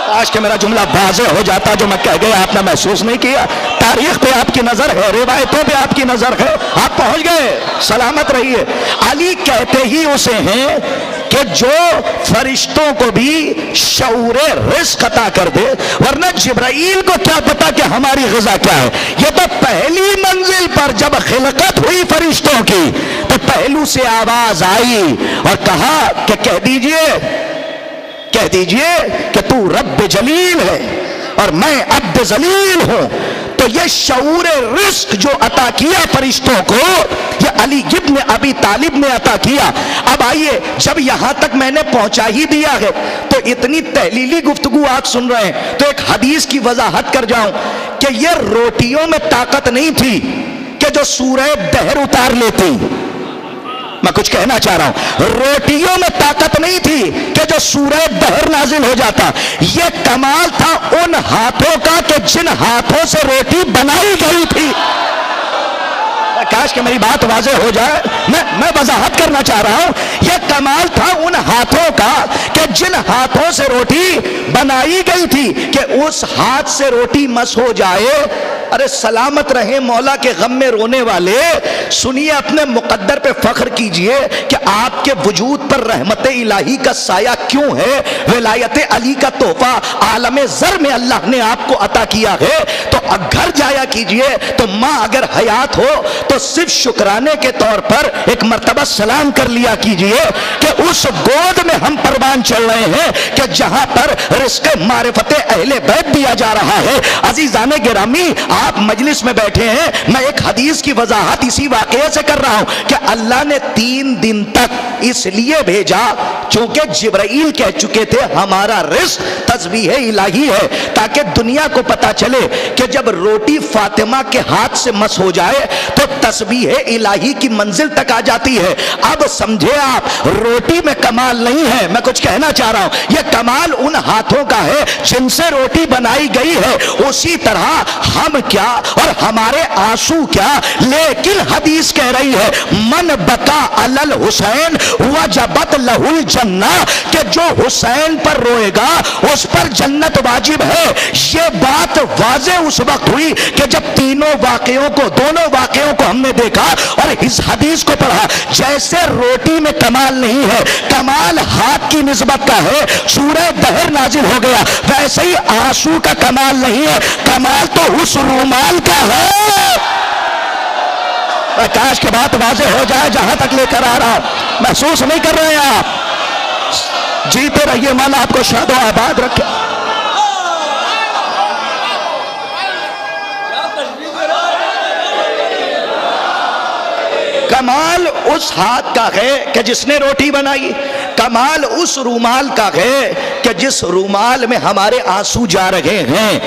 کاش کہ میرا جملہ واضح ہو جاتا جو میں کہہ گیا، آپ نے محسوس نہیں کیا. تاریخ پہ آپ کی نظر ہے، روایتوں پہ آپ کی نظر ہے، آپ پہنچ گئے، سلامت رہیے. علی کہتے ہی اسے ہیں کہ جو فرشتوں کو بھی شعور رزق عطا کر دے. ورنہ جبرائیل کو کیا پتا کہ ہماری غذا کیا ہے؟ یہ تو پہلی منزل پر جب خلقت ہوئی فرشتوں کی تو پہلو سے آواز آئی اور کہا کہ کہہ دیجئے کہ تو رب جلیل ہے اور میں عبد ذلیل ہوں. تو یہ شعور رزق جو عطا کیا فرشتوں کو، یہ علی ابن ابی طالب نے عطا کیا. اب آئیے، جب یہاں تک میں نے پہنچا ہی دیا ہے تو اتنی تحلیلی گفتگو آپ سن رہے ہیں تو ایک حدیث کی وضاحت کر جاؤں کہ یہ روٹیوں میں طاقت نہیں تھی کہ جو سورہ دہر اتار لیتی. میں کچھ کہنا چاہ رہا ہوں، روٹیوں میں طاقت نہیں تھی کہ جو سورہ دہر نازل ہو جاتا. یہ کمال تھا ان ہاتھوں کا کہ جن ہاتھوں سے روٹی بنائی گئی تھی. کاش کہ میری بات واضح ہو جائے، میں وضاحت کرنا چاہ رہا ہوں. یہ کمال تھا ان ہاتھوں کا کہ جن ہاتھوں سے روٹی بنائی گئی تھی کہ اس ہاتھ سے روٹی مس ہو جائے. ارے سلامت رہیں مولا کے غم میں رونے والے، سنیے اپنے مقدر پہ فخر کیجئے کہ آپ کے وجود پر رحمت الہی کا سایہ کیوں ہے. ولایت علی کا تحفہ عالم زر میں اللہ نے آپ کو عطا کیا ہے. تو گھر جایا کیجئے تو ماں اگر حیات ہو تو صرف شکرانے کے طور پر ایک مرتبہ سلام کر لیا کیجئے کہ اس گود میں ہم پروان چل رہے ہیں کہ جہاں پر رزق معرفت اہل بیت دیا جا رہا ہے. عزیزان گرامی، آپ مجلس میں بیٹھے ہیں، میں ایک حدیث کی وضاحت اسی واقعے سے کر رہا ہوں کہ اللہ نے 3 دن تک اس لیے بھیجا چونکہ جبرائیل کہہ چکے تھے ہمارا رزق تسبیح الہی ہے، تاکہ دنیا کو پتا چلے کہ جب روٹی فاطمہ کے ہاتھ سے مس ہو جائے تو تسبیح الہی کی منزل تک آ جاتی ہے. اب سمجھے آپ، روٹی میں کمال نہیں ہے. میں کچھ کہنا چاہ رہا ہوں، یہ کمال ان ہاتھوں کا ہے جن سے روٹی بنائی گئی ہے. اسی طرح ہم کیا اور ہمارے آنسو کیا، لیکن حدیث کہہ رہی ہے من بکا علی الحسین وجبت لہ الجنہ، کہ جو حسین پر روئے گا اس پر جنت واجب ہے. یہ بات واضح اس وقت ہوئی کہ جب دونوں واقعوں کو ہم نے دیکھا اور اس حدیث کو پڑھا. جیسے روٹی میں کمال نہیں ہے، کمال ہاتھ کی نسبت کا ہے، سورہ دہر نازل ہو گیا، ویسے ہی آنسو کا کمال نہیں ہے، کمال تو اس رومال کا ہے. کاش کے بات واضح ہو جائے جہاں تک لے کر آ رہا ہوں. محسوس نہیں کر رہے ہیں آپ؟ جیتے رہیے، مولا آپ کو شاد و آباد رکھے. کمال اس ہاتھ کا ہے کہ جس نے روٹی بنائی، کمال اس رومال کا ہے کہ جس رومال میں ہمارے آنسو جا رہے ہیں.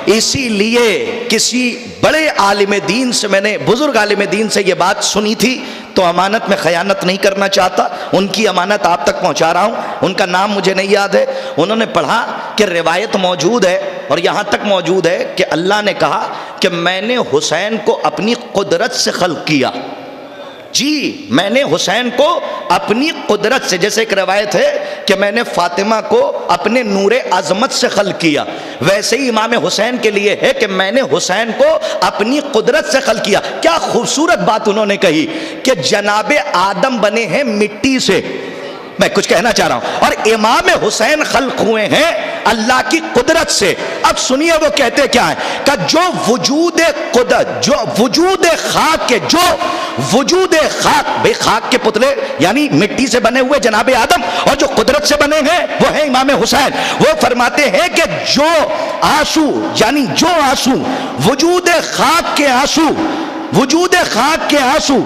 اسی لیے کسی بڑے عالم دین سے، میں نے بزرگ عالم دین سے یہ بات سنی تھی تو امانت میں خیانت نہیں کرنا چاہتا، ان کی امانت آپ تک پہنچا رہا ہوں. ان کا نام مجھے نہیں یاد ہے. انہوں نے پڑھا کہ روایت موجود ہے اور یہاں تک موجود ہے کہ اللہ نے کہا کہ میں نے حسین کو اپنی قدرت سے خلق کیا. جی، میں نے حسین کو اپنی قدرت سے، جیسے ایک روایت ہے کہ میں نے فاطمہ کو اپنے نور عظمت سے خلق کیا، ویسے ہی امام حسین کے لیے ہے کہ میں نے حسین کو اپنی قدرت سے خلق کیا. کیا خوبصورت بات انہوں نے کہی کہ جناب آدم بنے ہیں مٹی سے میں کچھ کہنا چاہ رہا ہوں. اور امام حسین خلق ہوئے ہیں اللہ کی قدرت سے. اب سنیے وہ کہتے کیا ہیں کہ جو وجود قدرت، جو وجود خاک کے، جو وجود خاک، بے خاک کے پتلے یعنی مٹی سے بنے ہوئے جناب آدم، اور جو قدرت سے بنے ہیں وہ ہے امام حسین. وہ فرماتے ہیں کہ جو آنسو، یعنی جو آنسو وجود خاک کے آنسو، وجود خاک کے آنسو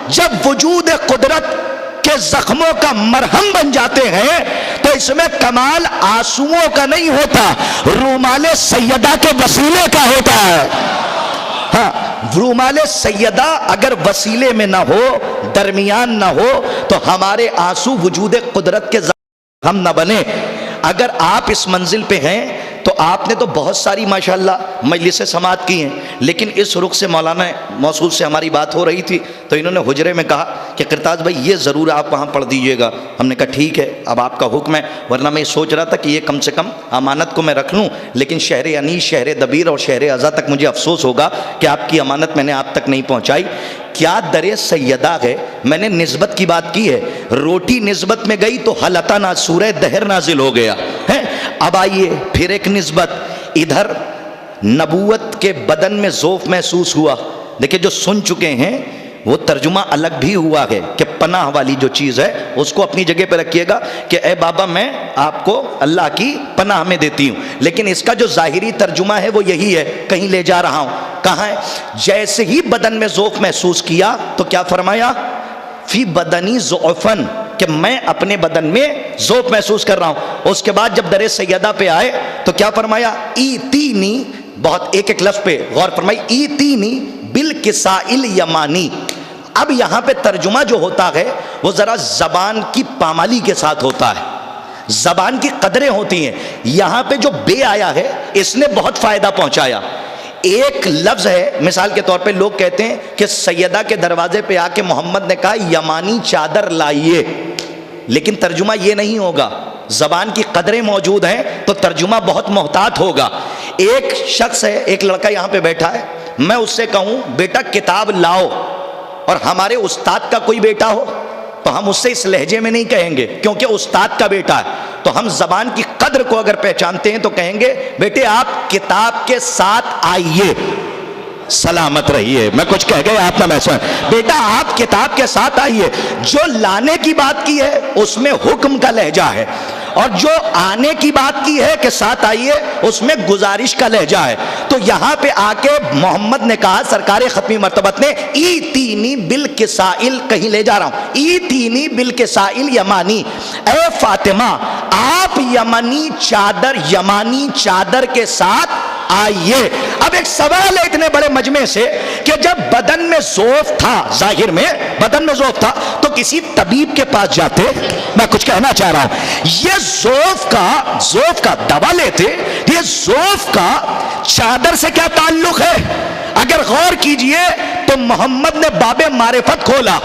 جب وجود قدرت کے زخموں کا مرہم بن جاتے ہیں تو اس میں کمال آنسوؤں کا نہیں ہوتا، رومال سیدہ کے وسیلے کا ہوتا ہے. ہاں، رومال سیدہ اگر وسیلے میں نہ ہو، درمیان نہ ہو، تو ہمارے آنسو وجود قدرت کے زخم نہ بنے. اگر آپ اس منزل پہ ہیں تو آپ نے تو بہت ساری ماشاءاللہ مجلس سماعت کی ہیں، لیکن اس رخ سے مولانا موصول سے ہماری بات ہو رہی تھی تو انہوں نے حجرے میں کہا کہ کرتاز بھائی یہ ضرور آپ وہاں پڑھ دیجئے گا. ہم نے کہا ٹھیک ہے، اب آپ کا حکم ہے. ورنہ میں سوچ رہا تھا کہ یہ کم سے کم امانت کو میں رکھ لوں، لیکن شہر انیس، شہر دبیر اور شہر ازا تک مجھے افسوس ہوگا کہ آپ کی امانت میں نے آپ تک نہیں پہنچائی. کیا در سیدہ ہے، میں نے نسبت کی بات کی ہے، روٹی نسبت میں گئی تو حل اتانا سورہ دہر نازل ہو گیا ہے. اب آئیے پھر ایک نسبت، ادھر نبوت کے بدن میں ذوف محسوس ہوا. دیکھیں جو سن چکے ہیں وہ ترجمہ الگ بھی ہوا ہے کہ پناہ والی جو چیز ہے اس کو اپنی جگہ پہ رکھیے گا کہ اے بابا میں آپ کو اللہ کی پناہ میں دیتی ہوں، لیکن اس کا جو ظاہری ترجمہ ہے وہ یہی ہے، کہیں لے جا رہا ہوں. کہاں ہے؟ جیسے ہی بدن میں ذوف محسوس کیا تو کیا فرمایا؟ فی بدنی ضعفن، کہ میں اپنے بدن میں ذوف محسوس کر رہا ہوں. اس کے بعد جب در سیدہ پہ آئے تو کیا فرمایا؟ ایتینی، بہت ایک ایک لفظ پہ غور فرمائی، ایتینی بالکسائل یمانی. اب یہاں پہ ترجمہ جو ہوتا ہے وہ ذرا زبان کی پامالی کے ساتھ ہوتا ہے، زبان کی قدریں ہوتی ہیں. یہاں پہ جو بے آیا ہے اس نے بہت فائدہ پہنچایا. ایک لفظ ہے، مثال کے طور پہ لوگ کہتے ہیں کہ سیدہ کے دروازے پہ آ کے محمد نے کہا یمانی چادر لائیے، لیکن ترجمہ یہ نہیں ہوگا. زبان کی قدریں موجود ہیں تو ترجمہ بہت محتاط ہوگا. ایک شخص ہے، ایک لڑکا یہاں پہ بیٹھا ہے، میں اس سے کہوں بیٹا کتاب لاؤ، اور ہمارے استاد کا کوئی بیٹا ہو تو ہم اس سے اس لہجے میں نہیں کہیں گے کیونکہ استاد کا بیٹا ہے. تو ہم زبان کی قدر کو اگر پہچانتے ہیں تو کہیں گے بیٹے آپ کتاب کے ساتھ آئیے، سلامت رہیے. میں کچھ کہہ گئے آپ نہ محسوس، بیٹا آپ کتاب کے ساتھ آئیے. جو لانے کی بات کی ہے اس میں حکم کا لہجہ ہے، اور جو آنے کی بات کی ہے کہ ساتھ آئیے اس میں گزارش کا لہجہ ہے. تو یہاں پہ آ کے محمد نے کہا، سرکار ختمی مرتبت نے، ایتینی بالکسائل، کہیں لے جا رہا ہوں، ایتینی بالکسائل یمانی، اے فاطمہ آپ یمنی چادر، یمانی چادر کے ساتھ آئیے. اب ایک سوال ہے اتنے بڑے مجمع سے کہ جب بدن میں ذوف تھا، ظاہر میں بدن میں ذوف تھا تو کسی طبیب کے پاس جاتے. میں کچھ کہنا چاہ رہا ہوں، یہ ذوف کا دوا لیتے، یہ ذوف کا چادر سے کیا تعلق ہے؟ اگر غور کیجئے تو محمد نے باب معرفت کھولا.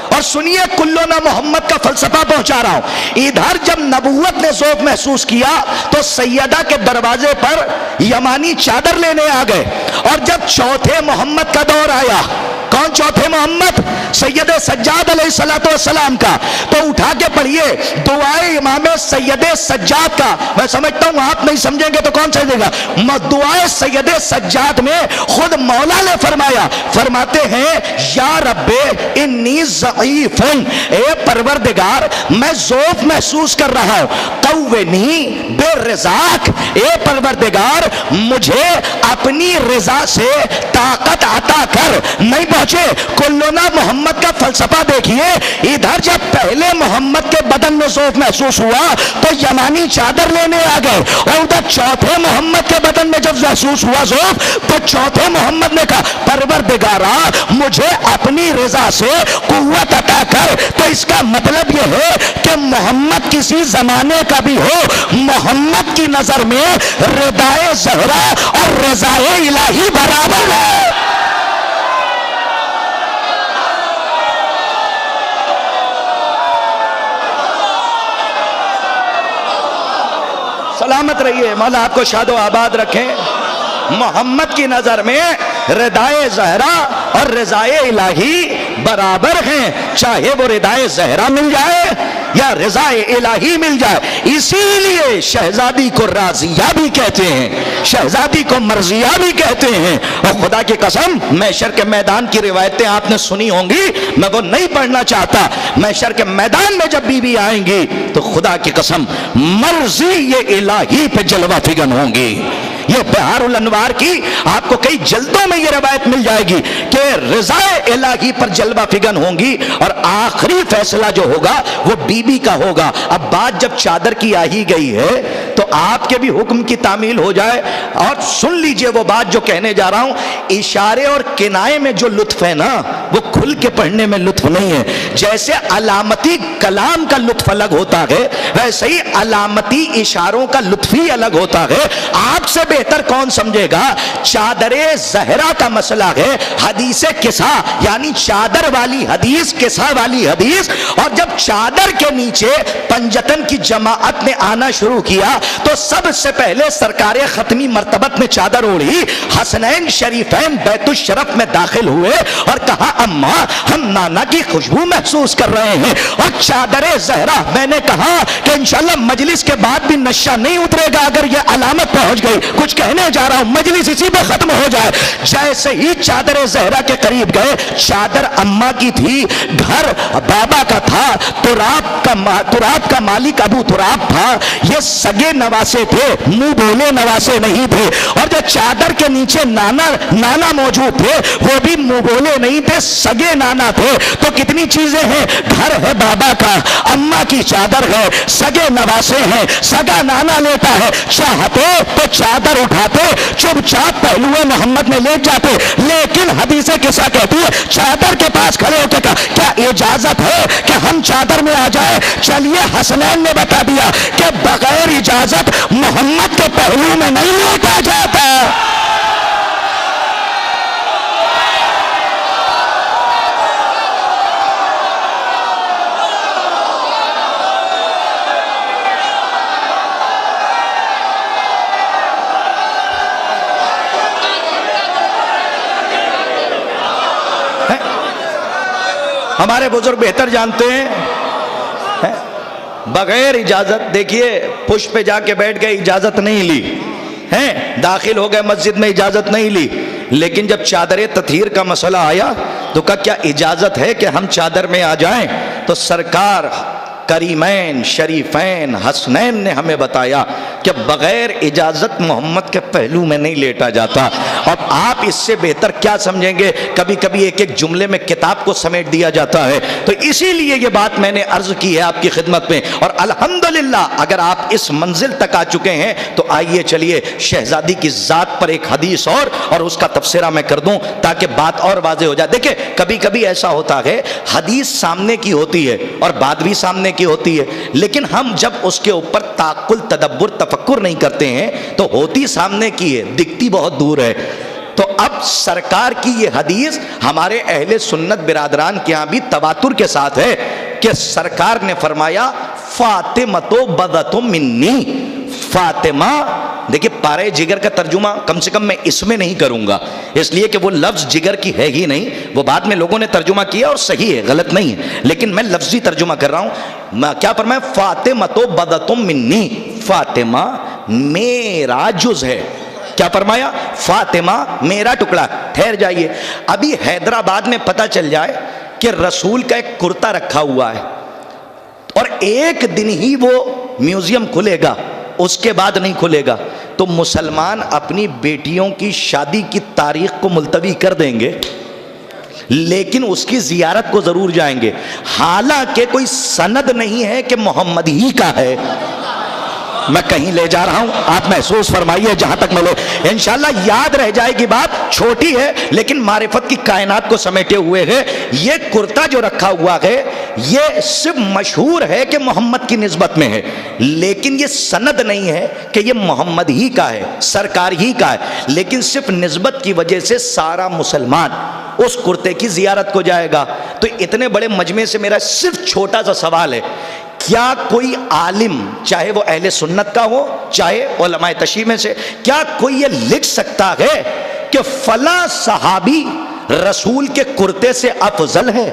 اور سنیے کلونا محمد کا فلسفہ پہنچا رہا ہوں. ادھر جب نبوت نے ذوق محسوس کیا تو سیدہ کے دروازے پر یمانی چادر لینے آ گئے. اور جب چوتھے محمد کا دور آیا، کون چوتھے محمد؟ سید سجاد علیہ السلام کا. تو اٹھا کے پڑھیے دعائے امام سید سجاد کا. میں سمجھتا ہوں آپ نہیں سمجھیں گے تو کون سمجھے گا. دعائے سید سجاد میں خود مولا نے فرمایا، فرماتے ہیں یا رب انی ضعیف، اے پروردگار میں ذوق محسوس کر رہا ہوں، قوّنی بے رضاک، اے پروردگار مجھے اپنی رضا سے طاقت عطا کر. نہیں پہنچے کلونا محمد کا فلسفہ دیکھیے. ادھر جب پہلے محمد کے بدن میں ذوق محسوس ہوا تو یمانی چادر لینے آ گئے، اور ادھر چوتھے محمد کے بدن میں جب محسوس ہوا ذوق تو چوتھے محمد نے کہا پروردگارا مجھے اپنی رضا سے قوت عطا کر. تو اس کا مطلب یہ ہے کہ محمد کسی زمانے کا بھی ہو، محمد کی نظر میں ردائے زہرا اور رضائے الہی برابر ہے. سلامت رہیے، مولا آپ کو شاد و آباد رکھیں. محمد کی نظر میں ردائے زہرا اور رضائے الہی برابر ہیں، چاہے وہ ردائے زہرا مل جائے یا رضا الہی مل جائے. اسی لیے شہزادی کو راضیہ بھی کہتے ہیں, شہزادی کو مرضیہ بھی کہتے ہیں. اور خدا کی قسم محشر کے میدان کی روایتیں آپ نے سنی ہوں گی, میں وہ نہیں پڑھنا چاہتا. محشر کے میدان میں جب بی بی آئیں گی تو خدا کی قسم مرضی یہ الہی پہ جلوہ فگن ہوں گی. یہ بہار الانوار کی آپ کو کئی جلدوں میں یہ روایت مل جائے گی کہ رضا الہی پر جلوہ فگن ہوں گی, اور آخری فیصلہ جو ہوگا وہ بی بی کا ہوگا. اب بات جب چادر کی آ ہی گئی ہے تو آپ کے بھی حکم کی تعمیل ہو جائے. اور سن لیجئے وہ بات جو کہنے جا رہا ہوں, اشارے اور کنائے میں جو لطف ہے نا وہ کھل کے پڑھنے میں لطف نہیں ہے. جیسے علامتی کلام کا لطف الگ ہوتا ہے ویسے ہی علامتی اشاروں کا لطف ہی الگ ہوتا ہے. آپ سے بہتر کون سمجھے گا؟ چادر زہرا کا مسئلہ ہے حدیث کسا, یعنی چادر والی حدیث, کسا والی حدیث. اور جب چادر کے نیچے پنجتن کی جماعت نے آنا شروع کیا تو سب سے پہلے سرکار ختمی مرتبت نے چادر اوڑھی, حسنین شریفین بیت الشرف میں داخل ہوئے اور کہا اماں ہم نانا کی خوشبو محسوس کر رہے ہیں. اور چادر زہرا, میں نے کہا کہ انشاءاللہ مجلس کے بعد بھی نشہ نہیں اترے گا اگر یہ علامت پہنچ گئی. کچھ کہنے جا رہا ہوں, مجلس اسی پہ ختم ہو جائے. جیسے ہی چادر زہرا کے قریب گئے, چادر اماں کی تھی, گھر بابا کا تھا, تراب کا مالک ابو تراب تھا. یہ سگے نواسے تھے, منہ بولے نواسے نہیں تھے. اور جو چادر کے نیچے نانا موجود تھے وہ بھی منہ بولے نہیں تھے, سگے نانا تھے. تو کتنی چیزیں ہیں, گھر ہے بابا کا, اماں کی چادر ہے, سگے نواسے ہیں, سگا نانا لیتا ہے. چاہتے تو چادر اٹھاتے, چپ چاپ پہلوئے محمد میں لے جاتے. لیکن حدیث کسا کہتی ہے, چادر کے پاس کھڑے ہو کے کہا کیا اجازت ہے کہ ہم چادر میں آ جائیں؟ چلیے حسنین نے بتا دیا کہ بغیر اجازت محمد کے پہلو میں نہیں لیٹا جاتا. ہمارے بزرگ بہتر جانتے ہیں, بغیر اجازت. دیکھیے پشت پہ جا کے بیٹھ گئے, اجازت نہیں لی ہیں, داخل ہو گئے مسجد میں, اجازت نہیں لی. لیکن جب چادر تطہیر کا مسئلہ آیا تو کہا کیا اجازت ہے کہ ہم چادر میں آ جائیں؟ تو سرکار کریمین شریفین حسنین نے ہمیں بتایا کہ بغیر اجازت محمد کے پہلو میں نہیں لیٹا جاتا. اب آپ اس سے بہتر کیا سمجھیں گے؟ کبھی کبھی ایک ایک جملے میں کتاب کو سمیٹ دیا جاتا ہے. تو اسی لیے یہ بات میں نے عرض کی ہے آپ کی خدمت میں. اور الحمدللہ اگر آپ اس منزل تک آ چکے ہیں تو آئیے چلیے شہزادی کی ذات پر ایک حدیث اور اس کا تفسیرہ میں کر دوں تاکہ بات اور واضح ہو جائے. دیکھیں کبھی کبھی ایسا ہوتا ہے حدیث سامنے کی ہوتی ہے اور بات بھی سامنے کی ہوتی ہے, لیکن ہم جب اس کے اوپر تعقل تدبر تفکر نہیں کرتے ہیں تو ہوتی سامنے کی ہے, دکھتی بہت دور ہے. تو اب سرکار کی یہ حدیث ہمارے اہل سنت برادران کے ہاں بھی تواتر کے ساتھ ہے کہ سرکار نے فرمایا فاطمہ بدۃ منی. فاطمہ, دیکھیں پارے جگر کا ترجمہ کم سے کم میں اس میں نہیں کروں گا, اس لیے کہ وہ لفظ جگر کی ہے ہی نہیں, وہ بعد میں لوگوں نے ترجمہ کیا اور صحیح ہے, غلط نہیں ہے, لیکن میں لفظی ترجمہ کر رہا ہوں. کیا فرمایا؟ فاطمہ بدۃ منی, فاطمہ میرا جز ہے. کیا فرمایا؟ فاطمہ میرا ٹکڑا. ٹھہر جائیے, ابھی حیدرآباد میں پتہ چل جائے کہ رسول کا ایک کرتا رکھا ہوا ہے اور ایک دن ہی وہ میوزیم کھلے گا, اس کے بعد نہیں کھلے گا, تو مسلمان اپنی بیٹیوں کی شادی کی تاریخ کو ملتوی کر دیں گے لیکن اس کی زیارت کو ضرور جائیں گے, حالانکہ کوئی سند نہیں ہے کہ محمد ہی کا ہے. میں کہیں لے جا رہا ہوں, آپ محسوس فرمائیے جہاں تک ملے, انشاءاللہ یاد رہ جائے گی. بات چھوٹی ہے لیکن معرفت کی کائنات کو سمیٹے ہوئے ہے. یہ کرتا جو رکھا ہوا ہے یہ صرف مشہور ہے کہ محمد کی نسبت میں ہے, لیکن یہ سند نہیں ہے کہ یہ محمد ہی کا ہے, سرکار ہی کا ہے, لیکن صرف نسبت کی وجہ سے سارا مسلمان اس کرتے کی زیارت کو جائے گا. تو اتنے بڑے مجمع سے میرا صرف چھوٹا سا سوال ہے, کیا کوئی عالم چاہے وہ اہل سنت کا ہو چاہے علماء تشیع میں سے, کیا کوئی یہ لکھ سکتا ہے کہ فلاں صحابی رسول کے کرتے سے افضل ہے؟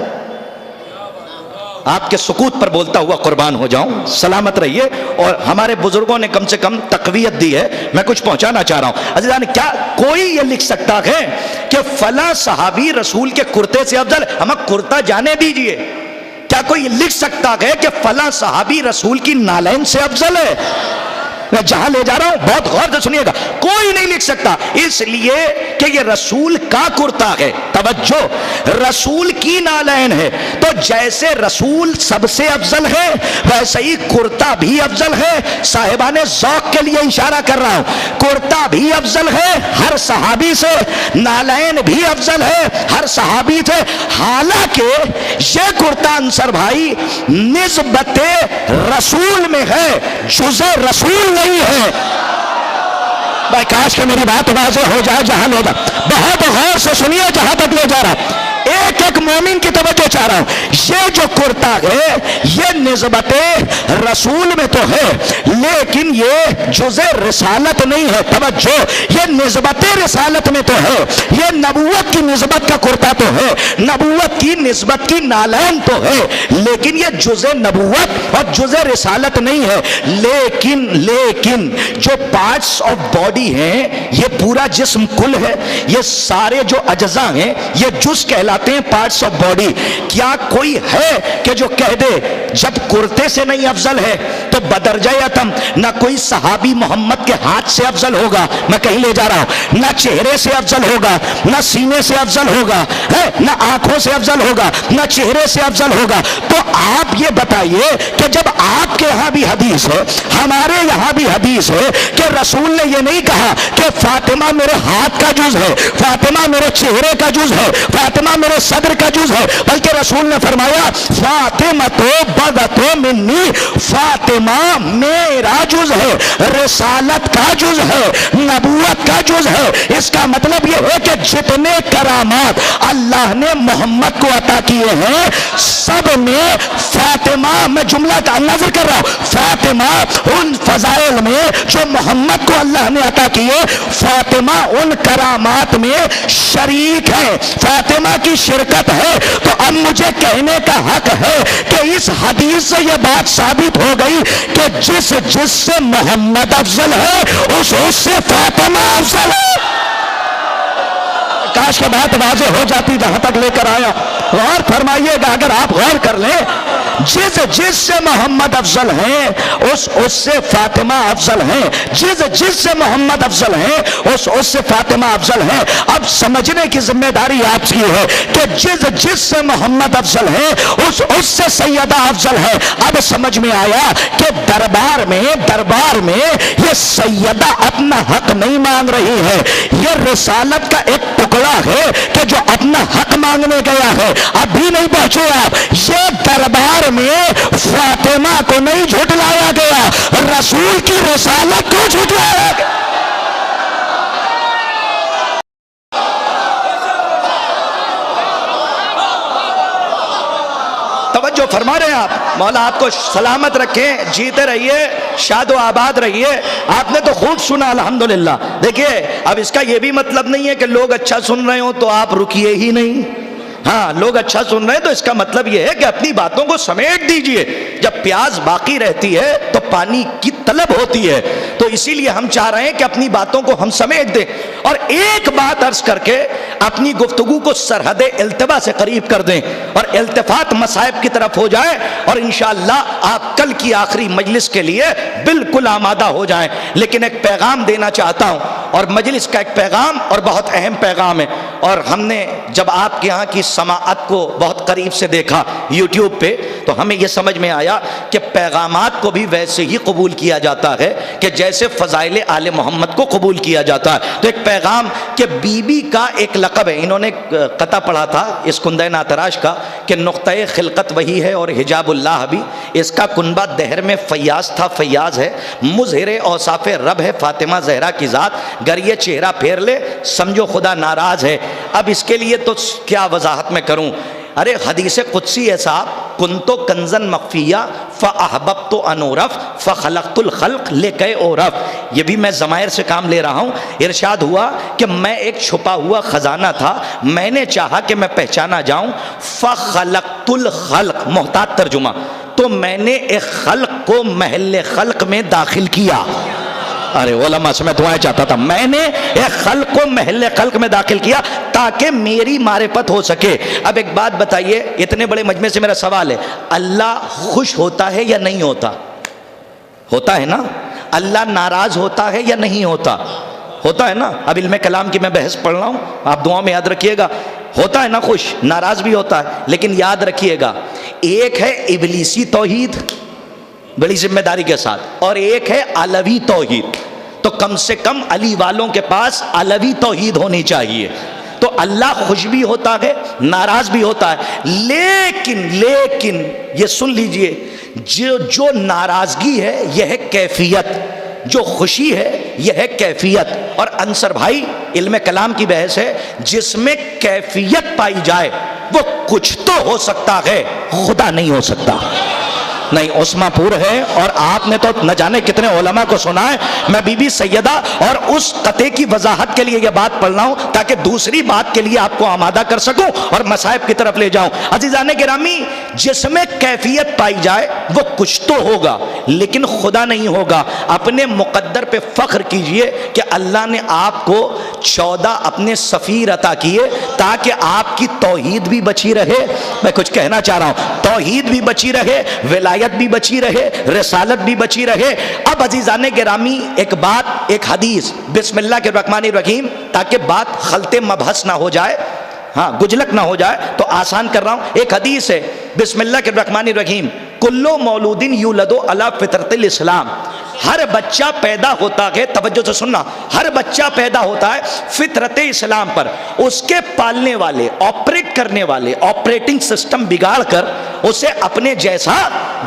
آپ کے سکوت پر بولتا ہوا قربان ہو جاؤں، سلامت رہیے۔ اور ہمارے بزرگوں نے کم سے کم تقویت دی ہے، میں کچھ پہنچانا چاہ رہا ہوں۔ عزیزان، کیا کوئی یہ لکھ سکتا ہے کہ فلاں صحابی رسول کے کرتے سے افضل؟ ہمیں کرتا جانے دیجئے، کیا کوئی لکھ سکتا ہے کہ فلاں صحابی رسول کی نالین سے افضل ہے؟ میں جہاں لے جا رہا ہوں بہت غور سے سنیے گا، کوئی نہیں لکھ سکتا، اس لیے کہ یہ رسول کا کرتا ہے۔ توجہ، رسول کی نالین ہے، تو جیسے رسول سب سے افضل ہے ویسے ہی کرتا بھی افضل ہے۔ صاحبان ذوق کے لیے اشارہ کر رہا ہوں، کرتا بھی افضل ہے ہر صحابی سے، نالین بھی افضل ہے ہر صحابی سے۔ حالانکہ یہ کرتا انصر بھائی نسبت رسول میں ہے، جزء رسول نہیں ہے۔ بھائی کاش کہ میری بات واضح ہو جائے جہاں لے جا، بہت غور سے سنیے جہاں تک لے جا رہا ہوں، ایک ایک مومن کی توجہ چاہ رہا ہوں۔ یہ جو کرتا ہے یہ نسبت رسول میں تو ہے لیکن یہ جزء رسالت نہیں ہے۔ توجہ، یہ نسبت رسالت میں تو ہے، یہ نبوت کی نسبت کا کرتا تو ہے، نبوت کی نسبت کی نالین تو ہے، لیکن یہ جزء نبوت اور جزء رسالت نہیں ہے۔ لیکن جو پارٹس آف باڈی ہیں یہ پورا جسم کل ہے، یہ سارے جو اجزاء ہیں یہ جز کہلاتے ہیں، پارٹس آف باڈی۔ کیا کوئی ہے کہ جو کہہ دے جب کرتے سے نہیں افضل ہے تو بدرجہ اتم نہ کوئی صحابی محمد کے ہاتھ سے افضل ہوگا، میں کہیں لے جا رہا ہوں، نہ چہرے سے افضل ہوگا، نہ سینے سے افضل ہوگا، نہ آنکھوں سے افضل ہوگا، نہ چہرے سے افضل ہوگا؟ تو آپ یہ بتائیے کہ جب آپ کے یہاں بھی حدیث ہے، ہمارے یہاں بھی حدیث ہے کہ رسول نے یہ نہیں کہا کہ فاطمہ میرے ہاتھ کا جز ہے، فاطمہ میرے چہرے کا جز ہے، فاطمہ میرے صدر کا جز ہے، بلکہ رسول نے فرمایا فاطمہ تو بدتو منی، فاطمہ میرا جز ہے، رسالت کا جز ہے، نبوت کا جز ہے۔ اس کا مطلب یہ ہے کہ جتنے کرامات اللہ نے محمد کو عطا کیے ہیں سب میں فاطمہ، میں جملہ کا نظر کر رہا ہوں، فاطمہ ان فضائل میں جو محمد کو اللہ نے عطا کیے، فاطمہ ان کرامات میں شریک ہے، فاطمہ کی شرکت ہے۔ تو اب مجھے کہنے کا حق ہے کہ اس حدیث سے یہ بات ثابت ہو گئی کہ جس سے محمد افضل ہے اس سے فاطمہ افضل ہے۔ کاش کہ بات واضح ہو جاتی جہاں تک لے کر آیا۔ غور فرمائیے گا، اگر آپ غور کر لیں، جس سے محمد افضل ہیں اس سے فاطمہ افضل ہیں، جس سے محمد افضل ہیں اس سے فاطمہ افضل ہیں۔ اب سمجھنے کی ذمہ داری آپ کی ہے کہ جس سے محمد افضل ہیں اس سے سیدہ افضل ہے۔ اب سمجھ میں آیا کہ دربار میں یہ سیدہ اپنا حق نہیں مانگ رہی ہے، یہ رسالت کا ایک ٹکڑا ہے کہ جو اپنا حق مانگنے گیا ہے۔ اب بھی نہیں پہنچے آپ، یہ دربار میں فاطمہ کو نہیں جھٹلایا گیا، رسول کی رسالت کو جھٹلایا گیا۔ توجہ فرما رہے ہیں آپ، مولا آپ کو سلامت رکھیں، جیتے رہیے، شاد و آباد رہیے۔ آپ نے تو خوب سنا الحمدللہ۔ دیکھیے اب اس کا یہ بھی مطلب نہیں ہے کہ لوگ اچھا سن رہے ہوں تو آپ رکیے ہی نہیں۔ ہاں، لوگ اچھا سن رہے ہیں تو اس کا مطلب یہ ہے کہ اپنی باتوں کو سمیٹ دیجئے۔ جب پیاس باقی رہتی ہے تو پانی کی طلب ہوتی ہے، تو اسی لیے ہم چاہ رہے ہیں کہ اپنی باتوں کو ہم سمیٹ دیں اور ایک بات عرض کر کے اپنی گفتگو کو سرحد التبا سے قریب کر دیں اور التفات مصائب کی طرف ہو جائیں، اور انشاءاللہ آپ کل کی آخری مجلس کے لیے بالکل آمادہ ہو جائیں۔ لیکن ایک پیغام دینا چاہتا ہوں، اور مجلس کا ایک پیغام اور بہت اہم پیغام ہے، اور ہم نے جب آپ کے یہاں کی سماعت کو بہت قریب سے دیکھا یوٹیوب پہ تو ہمیں یہ سمجھ میں آیا کہ پیغامات کو بھی ویسے ہی قبول کیا جاتا ہے کہ جیسے فضائل آل محمد کو قبول کیا جاتا ہے۔ تو ایک پیغام کہ بی بی کا ایک لقب ہے، انہوں نے قطع پڑھا تھا اس کندہ ناتراش کا کہ نقطۂ خلقت وہی ہے اور حجاب اللہ بھی، اس کا کنبہ دہر میں فیاض تھا، فیاض ہے، مظہر اوصاف رب ہے، فاطمہ زہرا کی ذات، گر یہ چہرہ پھیر لے سمجھو خدا ناراض ہے۔ اب اس کے لیے تو کیا وضاحت میں کروں، ارے حدیث قدسی ہے صاحب، کنتو کنزن مخفیہ فاحببت ان اعرف فخلقت الخلق لکے اعرف. یہ بھی میں ضمائر سے کام لے رہا ہوں. ارشاد ہوا کہ میں ایک چھپا ہوا خزانہ تھا، میں نے چاہا کہ میں پہچانا جاؤں، فخلقت الخلق، محتاط ترجمہ، تو میں نے ایک خلق کو محل خلق میں داخل کیا. ارے علماء سے میں دعائیں چاہتا تھا، میں نے ایک خلق کو محل خلق میں داخل کیا تاکہ میری معرفت ہو سکے. اب ایک بات بتائیے، اتنے بڑے مجمع سے میرا سوال ہے، اللہ خوش ہوتا ہے یا نہیں ہوتا؟ ہوتا ہے نا. اللہ ناراض ہوتا ہے یا نہیں ہوتا؟ ہوتا ہے نا. اب علم کلام کی میں بحث پڑھ رہا ہوں، آپ دعا میں یاد رکھیے گا. ہوتا ہے نا خوش، ناراض بھی ہوتا ہے. لیکن یاد رکھیے گا، ایک ہے ابلیسی توحید بڑی ذمہ داری کے ساتھ، اور ایک ہے علوی توحید. تو کم سے کم علی والوں کے پاس علوی توحید ہونی چاہیے. تو اللہ خوش بھی ہوتا ہے، ناراض بھی ہوتا ہے. لیکن یہ سن لیجئے، جو ناراضگی ہے یہ ہے کیفیت، جو خوشی ہے یہ ہے کیفیت. اور انصر بھائی، علم کلام کی بحث ہے، جس میں کیفیت پائی جائے وہ کچھ تو ہو سکتا ہے، خدا نہیں ہو سکتا. نہیں، عثمان پور ہے، اور آپ نے تو نہ جانے کتنے علماء کو سنا ہے. میں بی بی سیدہ اور اس قطعے کی وضاحت کے لیے یہ بات پڑھ رہا ہوں تاکہ دوسری بات کے لیے آپ کو آمادہ کر سکوں اور مصائب کی طرف لے جاؤں. عزیزان گرامی، جس میں کیفیت پائی جائے وہ کچھ تو ہوگا لیکن خدا نہیں ہوگا. اپنے مقدر پہ فخر کیجئے کہ اللہ نے آپ کو 14 اپنے سفیر عطا کیے تاکہ آپ کی توحید بھی بچی رہے. میں کچھ کہنا چاہ رہا ہوں، توحید بھی بچی رہے، ولایت بھی بچی رہے، رسالت بھی بچی رہے. اب عزیزان گرامی، ایک بات، ایک حدیث، بسم اللہ کے الرحمن الرحیم، تاکہ بات خلط مبحث نہ ہو جائے، ہاں گجلک نہ ہو جائے تو آسان کر رہا ہوں. ایک حدیث ہے، بسم اللہ کے الرحمن الرحیم، کلو مولود یولد علی فطرت الاسلام. ہر بچہ پیدا ہوتا ہے، توجہ سے سننا، ہر بچہ پیدا ہوتا ہے فطرت اسلام پر. اس کے پالنے والے، آپریٹ کرنے والے، آپریٹنگ سسٹم بگاڑ کر اسے اپنے جیسا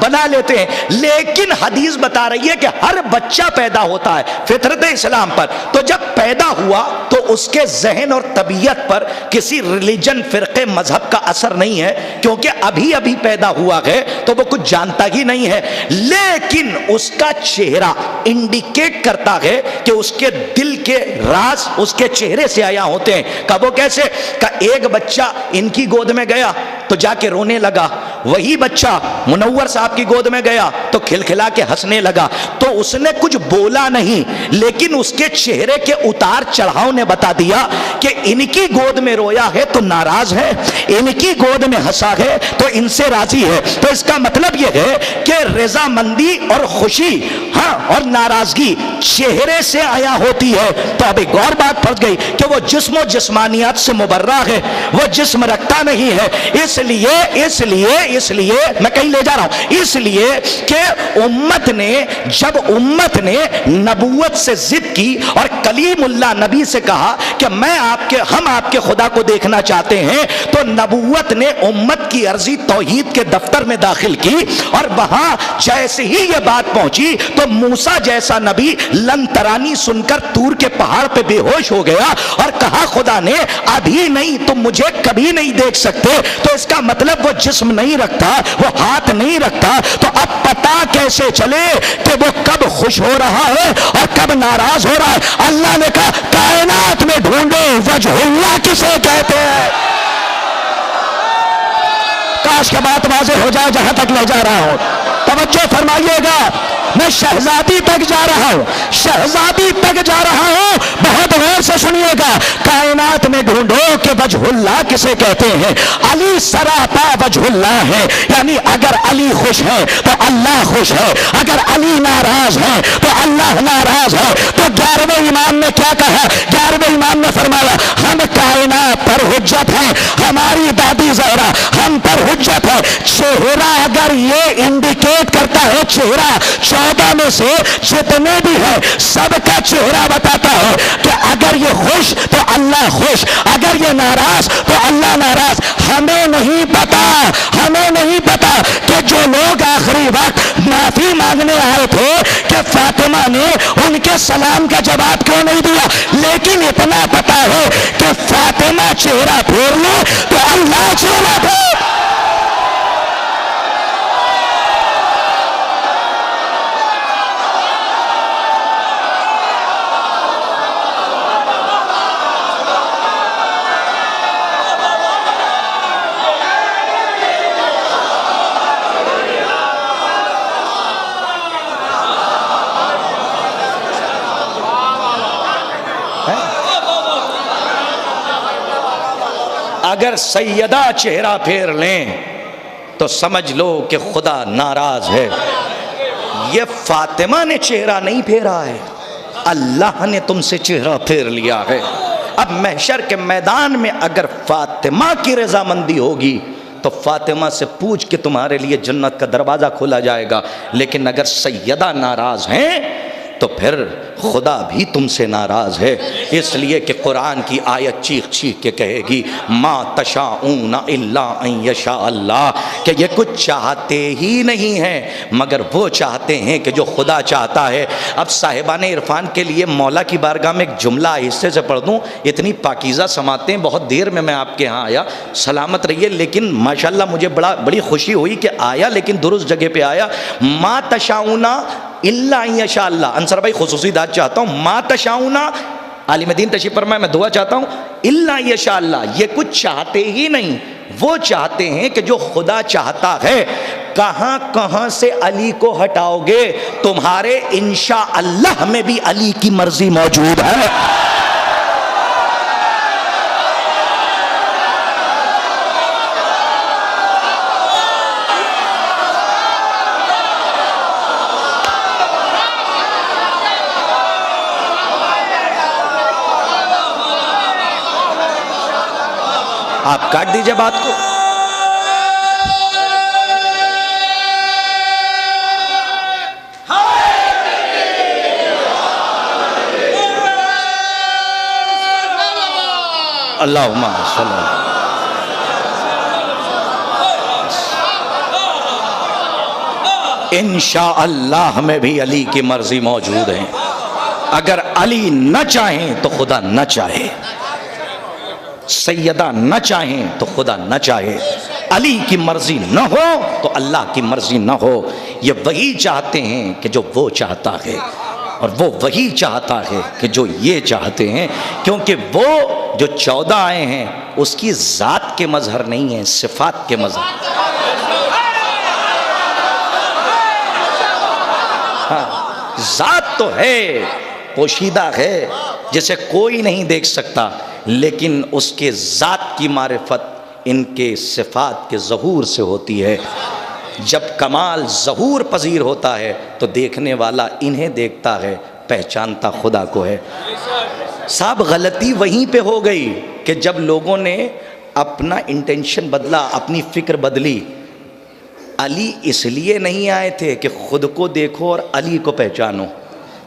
بنا لیتے ہیں. لیکن حدیث بتا رہی ہے کہ ہر بچہ پیدا ہوتا ہے فطرت اسلام پر. تو جب پیدا ہوا تو اس کے ذہن اور طبیعت پر کسی ریلیجن، فرقے، مذہب کا اثر نہیں ہے، کیونکہ ابھی پیدا ہوا ہے تو وہ کچھ جانتا ہی نہیں ہے. لیکن اس کا چہرہ انڈیکیٹ کرتا ہے کہ اس کے دل کے راز اس کے چہرے سے آیا ہوتے ہیں. کہ وہ کیسے؟ کہ ایک بچہ ان کی گود میں گیا تو جا کے رونے لگا، وہی بچہ منور صاحب کی گود میں گیا تو کھلکھلا کے ہنسنے لگا. تو اس نے کچھ بولا نہیں، لیکن اس کے چہرے کے اتار چڑھاؤ نے بتا دیا کہ ان کی گود میں رویا ہے تو ناراض ہے، ان کی گود میں ہنسا ہے تو ان سے راضی ہے. تو اس کا مطلب یہ ہے کہ رضامندی اور خوشی، ہاں، اور ناراضگی چہرے سے آیا ہوتی ہے. تو اب ایک اور بات پھنس گئی کہ وہ جسم و جسمانیات سے مبرہ ہے، وہ جسم رکھتا نہیں ہے. اس لیے میں کہیں لے جا رہا ہوں، اس لیے کہ جب امت نے نبوت سے ضد کی اور کلیم اللہ نبی سے کہا کہ ہم آپ کے خدا کو دیکھنا چاہتے ہیں، تو نبوت نے امت کی عرضی توحید کے دفتر میں داخل کی. اور وہاں جیسے ہی یہ بات پہنچی تو موسیٰ جیسا نبی لن ترانی سن کر طور کے پہاڑ پہ بے ہوش ہو گیا اور کہا خدا نے ابھی نہیں، تم مجھے کبھی نہیں دیکھ سکتے. تو اس کا مطلب وہ جسم نہیں رکھتا، وہ ہاتھ نہیں رکھتا. تو اب پتا کیسے چلے کہ وہ کب خوش ہو رہا ہے اور کب ناراض ہو رہا ہے؟ اللہ نے کہا کائنات میں ڈھونڈے وجہ اللہ کسے کہتے ہیں. کاش کہ بات واضح ہو جائے جہاں تک لے جا رہا ہوں. توجہ فرمائیے گا، میں شہزادی تک جا رہا ہوں، شہزادی تک جا رہا ہوں. بہت غور سے سنیے گا. کائنات میں ڈھونڈو کہ وجہ اللہ کسے کہتے ہیں. علی سراپا وجہ اللہ ہے، یعنی اگر علی خوش ہے تو اللہ خوش ہے، اگر علی ناراض ہے تو اللہ ناراض ہے. تو 11ویں امام نے کیا کہا؟ 11ویں امام نے فرمایا ہم کائنات پر حجت ہیں، ہماری دادی زہرا ہم پر حجت ہے. چہرہ اگر یہ انڈیکیٹ کرتا ہے، چہرہ 14 میں سے جتنے بھی ہیں سب کا چہرہ بتاتا ہے کہ اگر یہ خوش تو اللہ خوش، اگر یہ ناراض تو اللہ ناراض. ہمیں نہیں پتا کہ جو لوگ آخری وقت معافی مانگنے آئے تھے کہ فاطمہ نے ان کے سلام کا جواب کیوں نہیں دیا، لیکن اتنا پتا ہے کہ فاطمہ چہرہ پھیر لے تو اللہ چہرہ پھیر. اگر سیدہ چہرہ پھیر لیں تو سمجھ لو کہ خدا ناراض ہے۔ یہ فاطمہ نے چہرہ نہیں پھیرا ہے، اللہ نے تم سے چہرہ پھیر لیا ہے۔ اب محشر کے میدان میں اگر فاطمہ کی رضامندی ہوگی تو فاطمہ سے پوچھ کے تمہارے لیے جنت کا دروازہ کھولا جائے گا، لیکن اگر سیدہ ناراض ہیں تو پھر خدا بھی تم سے ناراض ہے، اس لیے کہ قرآن کی آیت چیخ چیخ کے کہے گی ما تشاءون الا ان یشاء اللہ، کہ یہ کچھ چاہتے ہی نہیں ہیں مگر وہ چاہتے ہیں کہ جو خدا چاہتا ہے۔ اب صاحبان عرفان کے لیے مولا کی بارگاہ میں ایک جملہ آہستہ سے پڑھ دوں، اتنی پاکیزہ سماعتیں، بہت دیر میں آپ کے ہاں آیا، سلامت رہیے، لیکن ماشاءاللہ مجھے بڑی خوشی ہوئی کہ آیا لیکن درست جگہ پہ آیا۔ ما تشاءون الا ان یشاء اللہ، انصر بھائی خصوصی داد چاہتا ہوں، ما تشاءون، عالم دین تشریف فرمائے، میں دعا چاہتا ہوں، الا ان یشاء اللہ، یہ کچھ چاہتے ہی نہیں، وہ چاہتے ہیں کہ جو خدا چاہتا ہے۔ کہاں کہاں سے علی کو ہٹاؤ گے؟ تمہارے انشاء اللہ میں بھی علی کی مرضی موجود ہے۔ آپ کاٹ دیجئے بات کو۔ اللہم صلی اللہ۔ انشاءاللہ میں بھی علی کی مرضی موجود ہے۔ اگر علی نہ چاہیں تو خدا نہ چاہے، سیدہ نہ چاہیں تو خدا نہ چاہے، علی کی مرضی نہ ہو تو اللہ کی مرضی نہ ہو۔ یہ وہی چاہتے ہیں کہ جو وہ چاہتا ہے، اور وہ وہی چاہتا ہے کہ جو یہ چاہتے ہیں، کیونکہ وہ جو 14 آئے ہیں اس کی ذات کے مظہر نہیں ہیں، صفات کے مظہر۔ ہاں، ذات تو ہے، پوشیدہ ہے، جسے کوئی نہیں دیکھ سکتا، لیکن اس کے ذات کی معرفت ان کے صفات کے ظہور سے ہوتی ہے۔ جب کمال ظہور پذیر ہوتا ہے تو دیکھنے والا انہیں دیکھتا ہے، پہچانتا خدا کو ہے۔ صاحب غلطی وہیں پہ ہو گئی کہ جب لوگوں نے اپنا انٹینشن بدلا، اپنی فکر بدلی۔ علی اس لیے نہیں آئے تھے کہ خود کو دیکھو اور علی کو پہچانو،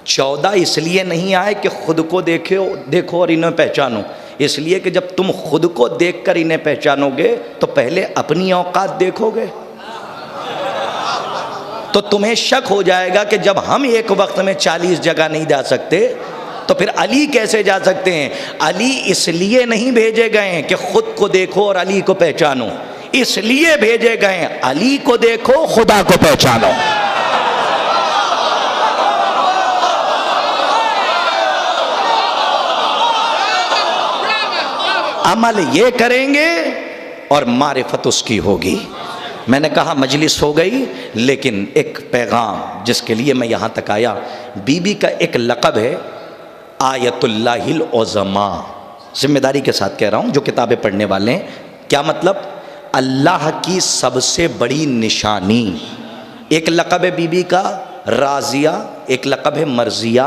14 اس لیے نہیں آئے کہ خود کو دیکھو اور انہیں پہچانو، اس لیے کہ جب تم خود کو دیکھ کر انہیں پہچانو گے تو پہلے اپنی اوقات دیکھو گے، تو تمہیں شک ہو جائے گا کہ جب ہم ایک وقت میں 40 جگہ نہیں جا سکتے تو پھر علی کیسے جا سکتے ہیں۔ علی اس لیے نہیں بھیجے گئے ہیں کہ خود کو دیکھو اور علی کو پہچانو، اس لیے بھیجے گئے ہیں علی کو دیکھو، خدا کو پہچانو۔ عمل یہ کریں گے اور معرفت اس کی ہوگی۔ میں نے کہا مجلس ہو گئی، لیکن ایک پیغام جس کے لیے میں یہاں تک آیا، بی بی کا ایک لقب ہے آیت اللہ العظمیٰ، ذمہ داری کے ساتھ کہہ رہا ہوں جو کتابیں پڑھنے والے ہیں۔ کیا مطلب؟ اللہ کی سب سے بڑی نشانی۔ ایک لقب ہے بی بی کا راضیہ، ایک لقب ہے مرضیہ،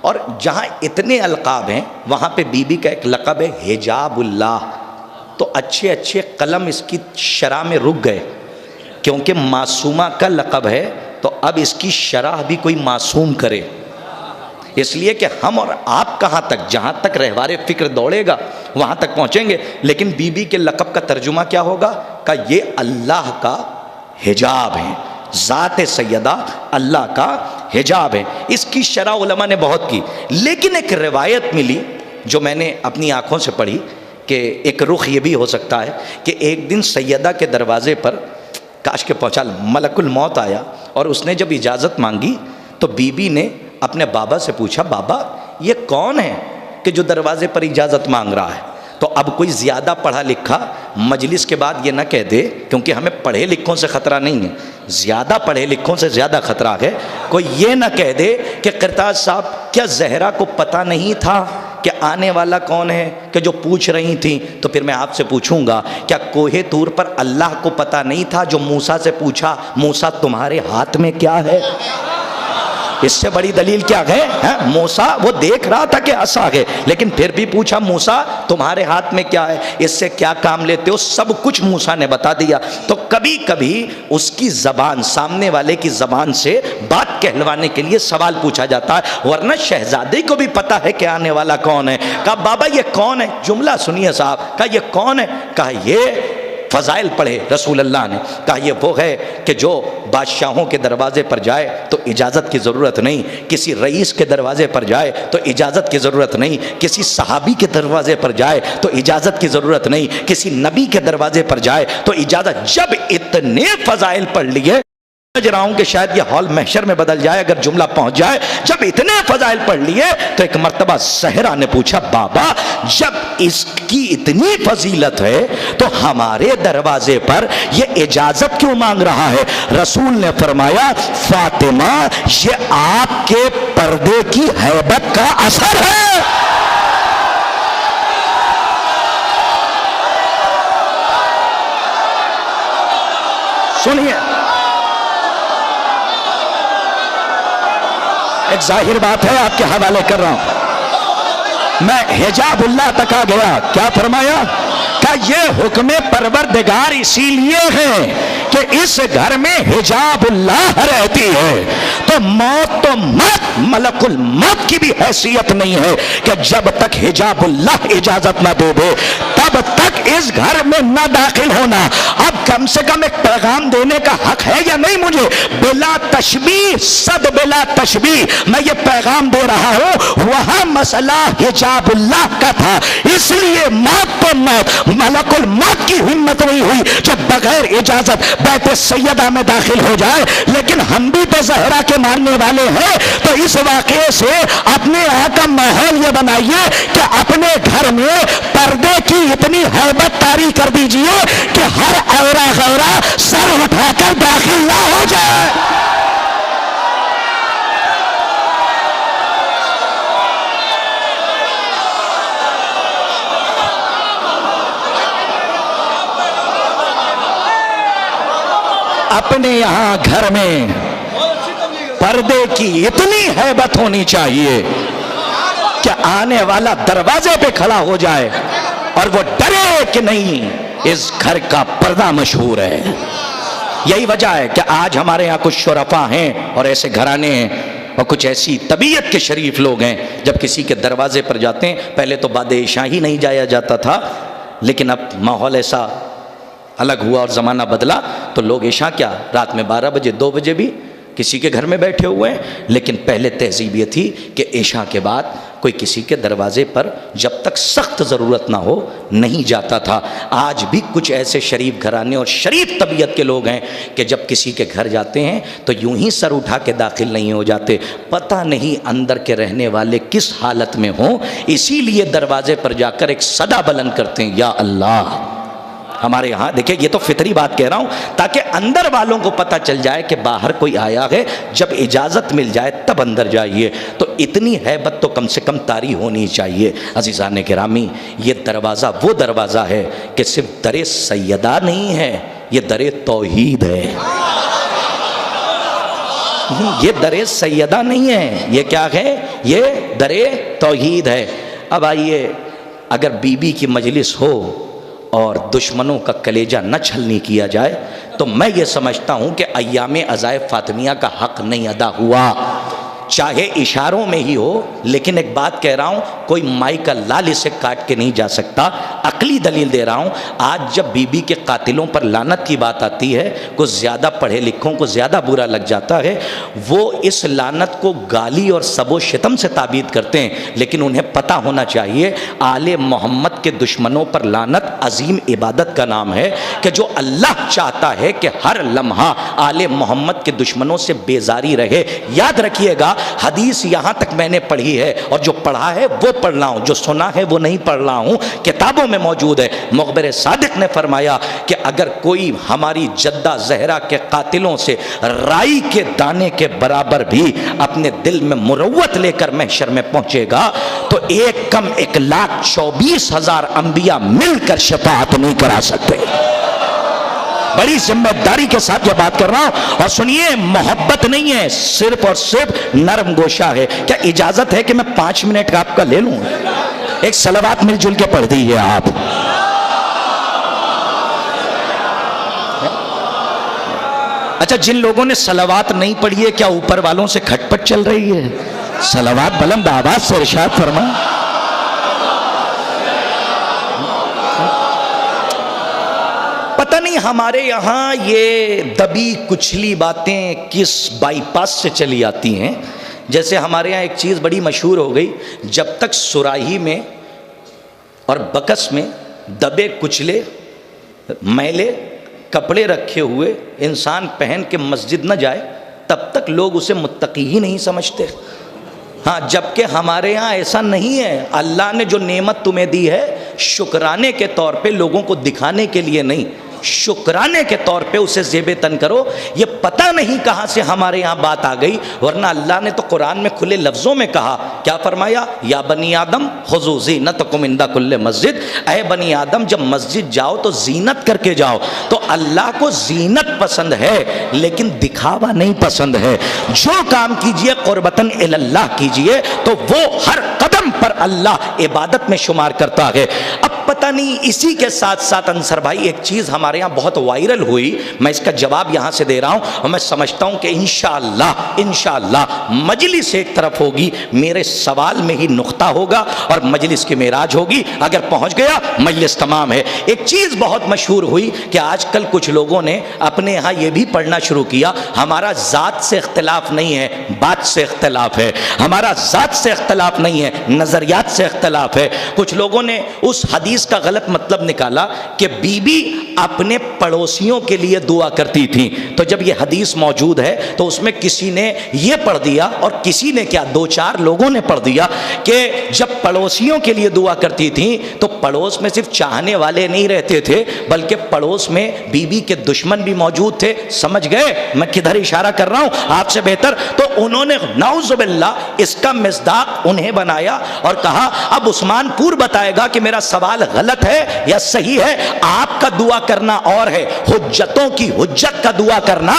اور جہاں اتنے القاب ہیں وہاں پہ بی بی کا ایک لقب ہے حجاب اللہ۔ تو اچھے اچھے قلم اس کی شرح میں رک گئے، کیونکہ معصومہ کا لقب ہے تو اب اس کی شرح بھی کوئی معصوم کرے، اس لیے کہ ہم اور آپ کہاں تک، جہاں تک رہوار فکر دوڑے گا وہاں تک پہنچیں گے، لیکن بی بی کے لقب کا ترجمہ کیا ہوگا؟ کہ یہ اللہ کا حجاب ہے، ذات سیدہ اللہ کا حجاب ہے۔ اس کی شرح علماء نے بہت کی، لیکن ایک روایت ملی جو میں نے اپنی آنکھوں سے پڑھی کہ ایک رخ یہ بھی ہو سکتا ہے کہ ایک دن سیدہ کے دروازے پر کاش کے پہنچا ملک الموت آیا، اور اس نے جب اجازت مانگی تو بی بی نے اپنے بابا سے پوچھا، بابا یہ کون ہے کہ جو دروازے پر اجازت مانگ رہا ہے؟ تو اب کوئی زیادہ پڑھا لکھا مجلس کے بعد یہ نہ کہہ دے، کیونکہ ہمیں پڑھے لکھوں سے خطرہ نہیں ہے، زیادہ پڑھے لکھوں سے زیادہ خطرہ ہے، کوئی یہ نہ کہہ دے کہ قرطاز صاحب کیا زہرا کو پتہ نہیں تھا کہ آنے والا کون ہے کہ جو پوچھ رہی تھیں، تو پھر میں آپ سے پوچھوں گا کیا کوہ طور پر اللہ کو پتہ نہیں تھا جو موسیٰ سے پوچھا موسیٰ تمہارے ہاتھ میں کیا ہے؟ اس سے بڑی دلیل کیا ہے؟ موسیٰ وہ دیکھ رہا تھا کہ عصا ہے، لیکن پھر بھی پوچھا موسیٰ تمہارے ہاتھ میں کیا ہے، اس سے کیا کام لیتے ہو؟ سب کچھ موسیٰ نے بتا دیا۔ تو کبھی کبھی اس کی زبان، سامنے والے کی زبان سے بات کہلوانے کے لیے سوال پوچھا جاتا ہے، ورنہ شہزادے کو بھی پتا ہے کہ آنے والا کون ہے۔ کہا بابا یہ کون ہے؟ جملہ سنیے صاحب، کہا یہ کون ہے؟ کہا یہ فضائل پڑھے رسول اللہ نے، کہا یہ وہ ہے کہ جو بادشاہوں کے دروازے پر جائے تو اجازت کی ضرورت نہیں، کسی رئیس کے دروازے پر جائے تو اجازت کی ضرورت نہیں، کسی صحابی کے دروازے پر جائے تو اجازت کی ضرورت نہیں، کسی نبی کے دروازے پر جائے تو اجازت۔ جب اتنے فضائل پڑھ لیے، سمجھ رہا ہوں کہ شاید یہ ہال محشر میں بدل جائے اگر جملہ پہنچ جائے، جب اتنے فضائل پڑھ لیے تو ایک مرتبہ زہرا نے پوچھا بابا جب اس کی اتنی فضیلت ہے تو ہمارے دروازے پر یہ اجازت کیوں مانگ رہا ہے؟ رسول نے فرمایا فاطمہ یہ آپ کے پردے کی ہیبت کا اثر ہے۔ سنیے ایک ظاہر بات ہے آپ کے حوالے کر رہا ہوں، میں حجاب اللہ تک آ گیا، کیا فرمایا؟ کہ یہ حکم پروردگار اسی لیے ہے کہ اس گھر میں حجاب اللہ رہتی ہے، تو موت تو موت، ملک الموت کی بھی حیثیت نہیں ہے کہ جب تک حجاب اللہ اجازت نہ دے دے تب تک اس گھر میں نہ داخل ہونا۔ اب کم سے کم ایک پیغام دینے کا حق ہے یا نہیں مجھے؟ بلا تشبیہ، صد بلا تشبیہ میں یہ پیغام دے رہا ہوں، وہاں مسئلہ حجاب اللہ کا تھا، اس لیے موت تو موت، ملک الموت کی ہمت نہیں ہوئی جب بغیر اجازت بیت سیدہ میں داخل ہو جائے۔ لیکن ہم بھی تو زہرا کے ماننے والے ہیں، تو اس واقعے سے اپنے یہاں کا ماحول یہ بنائیے کہ اپنے گھر میں پردے کی اتنی ہیبت طاری کر دیجئے کہ ہر عورا غورا سر اٹھا کر داخل نہ ہو جائے۔ اپنے یہاں گھر میں پردے کی اتنی ہیبت ہونی چاہیے کہ آنے والا دروازے پہ کھڑا ہو جائے اور وہ ڈرے کہ نہیں اس گھر کا پردہ مشہور ہے۔ یہی وجہ ہے کہ آج ہمارے یہاں کچھ شرفاء ہیں اور ایسے گھرانے ہیں اور کچھ ایسی طبیعت کے شریف لوگ ہیں، جب کسی کے دروازے پر جاتے ہیں، پہلے تو بعد عشاء ہی نہیں جایا جاتا تھا، لیکن اب ماحول ایسا الگ ہوا اور زمانہ بدلا تو لوگ عشاء کیا رات میں 12 بجے 2 بجے بھی کسی کے گھر میں بیٹھے ہوئے ہیں، لیکن پہلے تہذیب یہ تھی کہ عشاء کے بعد کوئی کسی کے دروازے پر جب تک سخت ضرورت نہ ہو نہیں جاتا تھا۔ آج بھی کچھ ایسے شریف گھرانے اور شریف طبیعت کے لوگ ہیں کہ جب کسی کے گھر جاتے ہیں تو یوں ہی سر اٹھا کے داخل نہیں ہو جاتے، پتہ نہیں اندر کے رہنے والے کس حالت میں ہوں، اسی لیے دروازے پر جا کر ایک صدا بلند کرتے ہیں یا اللہ۔ ہمارے یہاں دیکھیں یہ تو فطری بات کہہ رہا ہوں تاکہ اندر والوں کو پتہ چل جائے کہ باہر کوئی آیا ہے، جب اجازت مل جائے تب اندر جائیے۔ تو اتنی ہیبت تو کم سے کم طاری ہونی چاہیے۔ عزیزان گرامی یہ دروازہ وہ دروازہ ہے کہ صرف در سیدہ نہیں ہے، یہ در توحید ہے۔ یہ در سیدہ نہیں ہے، یہ کیا ہے؟ یہ در توحید ہے۔ اب آئیے اگر بی بی کی مجلس ہو اور دشمنوں کا کلیجہ نہ چھلنی کیا جائے تو میں یہ سمجھتا ہوں کہ ایام عزائے فاطمیہ کا حق نہیں ادا ہوا، چاہے اشاروں میں ہی ہو۔ لیکن ایک بات کہہ رہا ہوں، کوئی مائی کا لال اسے کاٹ کے نہیں جا سکتا۔ عقلی دلیل دے رہا ہوں، آج جب بی بی کے قاتلوں پر لعنت کی بات آتی ہے، کچھ زیادہ پڑھے لکھوں کو زیادہ برا لگ جاتا ہے، وہ اس لعنت کو گالی اور سب و شتم سے تعبیر کرتے ہیں، لیکن انہیں پتہ ہونا چاہیے آل محمد کے دشمنوں پر لعنت عظیم عبادت کا نام ہے کہ جو اللہ چاہتا ہے کہ ہر لمحہ آل محمد کے دشمنوں سے بیزاری رہے۔ یاد رکھیے گا حدیث یہاں تک میں نے پڑھی ہے اور جو پڑھا ہے وہ پڑھ رہا ہوں، جو سنا ہے وہ نہیں پڑھ رہا ہوں، کتابوں میں موجود ہے۔ مخبر صادق نے فرمایا کہ اگر کوئی ہماری جدہ زہرا کے قاتلوں سے رائی کے دانے کے برابر بھی اپنے دل میں مروت لے کر محشر میں پہنچے گا تو 1,24,000 انبیاء مل کر شفاعت نہیں کرا سکتے۔ بڑی ذمہ داری کے ساتھ یہ بات کر رہا ہوں، اور سنیے، محبت نہیں ہے، صرف اور صرف نرم گوشہ ہے۔ کیا اجازت ہے کہ میں 5 منٹ کا آپ کا لے لوں؟ ایک صلوات مل جل کے پڑھ دیجیے آپ۔ اچھا، جن لوگوں نے صلوات نہیں پڑھی ہے، کیا اوپر والوں سے کھٹ پٹ چل رہی ہے؟ صلوات بلند آواز سے ارشاد فرما۔ پتہ نہیں ہمارے یہاں یہ دبی کچلی باتیں کس بائی پاس سے چلی آتی ہیں۔ جیسے ہمارے یہاں ایک چیز بڑی مشہور ہو گئی، جب تک سراہی میں اور بکس میں دبے کچلے میلے کپڑے رکھے ہوئے انسان پہن کے مسجد نہ جائے، تب تک لوگ اسے متقی ہی نہیں سمجھتے۔ ہاں، جبکہ ہمارے یہاں ایسا نہیں ہے۔ اللہ نے جو نعمت تمہیں دی ہے، شکرانے کے طور پہ، لوگوں کو دکھانے کے لیے نہیں، شکرانے کے طور پہ اسے زیب تن کرو۔ یہ پتہ نہیں کہاں سے ہمارے یہاں بات آ گئی، ورنہ اللہ نے تو قرآن میں کھلے لفظوں میں کہا، کیا فرمایا؟ یا بنی آدم خذوا زینتکم عند کل مسجد، اے بنی آدم جب مسجد جاؤ تو زینت کر کے جاؤ۔ تو اللہ کو زینت پسند ہے لیکن دکھاوا نہیں پسند ہے۔ جو کام کیجئے قربتاً الی اللہ کیجئے، تو وہ ہر قدم پر اللہ عبادت میں شمار کرتا ہے۔ اب پتہ نہیں، اسی کے ساتھ ساتھ انصر بھائی ایک چیز ہمارے یہاں بہت وائرل ہوئی، میں اس کا جواب یہاں سے دے رہا ہوں، اور میں سمجھتا ہوں کہ انشاءاللہ مجلس ایک طرف ہوگی، میرے سوال میں ہی نقطہ ہوگا اور مجلس کی معراج ہوگی۔ اگر پہنچ گیا مجلس تمام ہے۔ ایک چیز بہت مشہور ہوئی کہ آج کل کچھ لوگوں نے اپنے یہاں یہ بھی پڑھنا شروع کیا، ہمارا ذات سے اختلاف نہیں ہے، بات سے اختلاف ہے۔ ہمارا ذات سے اختلاف نہیں ہے، نظریات سے اختلاف ہے۔ کچھ لوگوں نے اس حدیث کا غلط مطلب نکالا کہ بی بی اپنے پڑوسیوں کے لیے دعا کرتی تھی۔ تو جب یہ حدیث موجود ہے تو اس میں کسی نے یہ پڑھ دیا، اور کسی نے کیا، 2-4 لوگوں نے پڑھ دیا کہ جب پڑوسیوں کے لیے دعا کرتی تھی تو پڑوس میں صرف چاہنے والے نہیں رہتے تھے، بلکہ پڑوس میں بی بی کے دشمن بھی موجود تھے۔ سمجھ گئے میں کدھر اشارہ کر رہا ہوں؟ آپ سے بہتر تو انہوں نے نعوذ باللہ اس کا مصداق انہیں بنایا اور کہا اب عثمان پور بتائے گا کہ میرا سوال غلط ہے یا صحیح ہے۔ آپ کا دعا کرنا اور ہے، حجتوں کی حجت کا دعا کرنا۔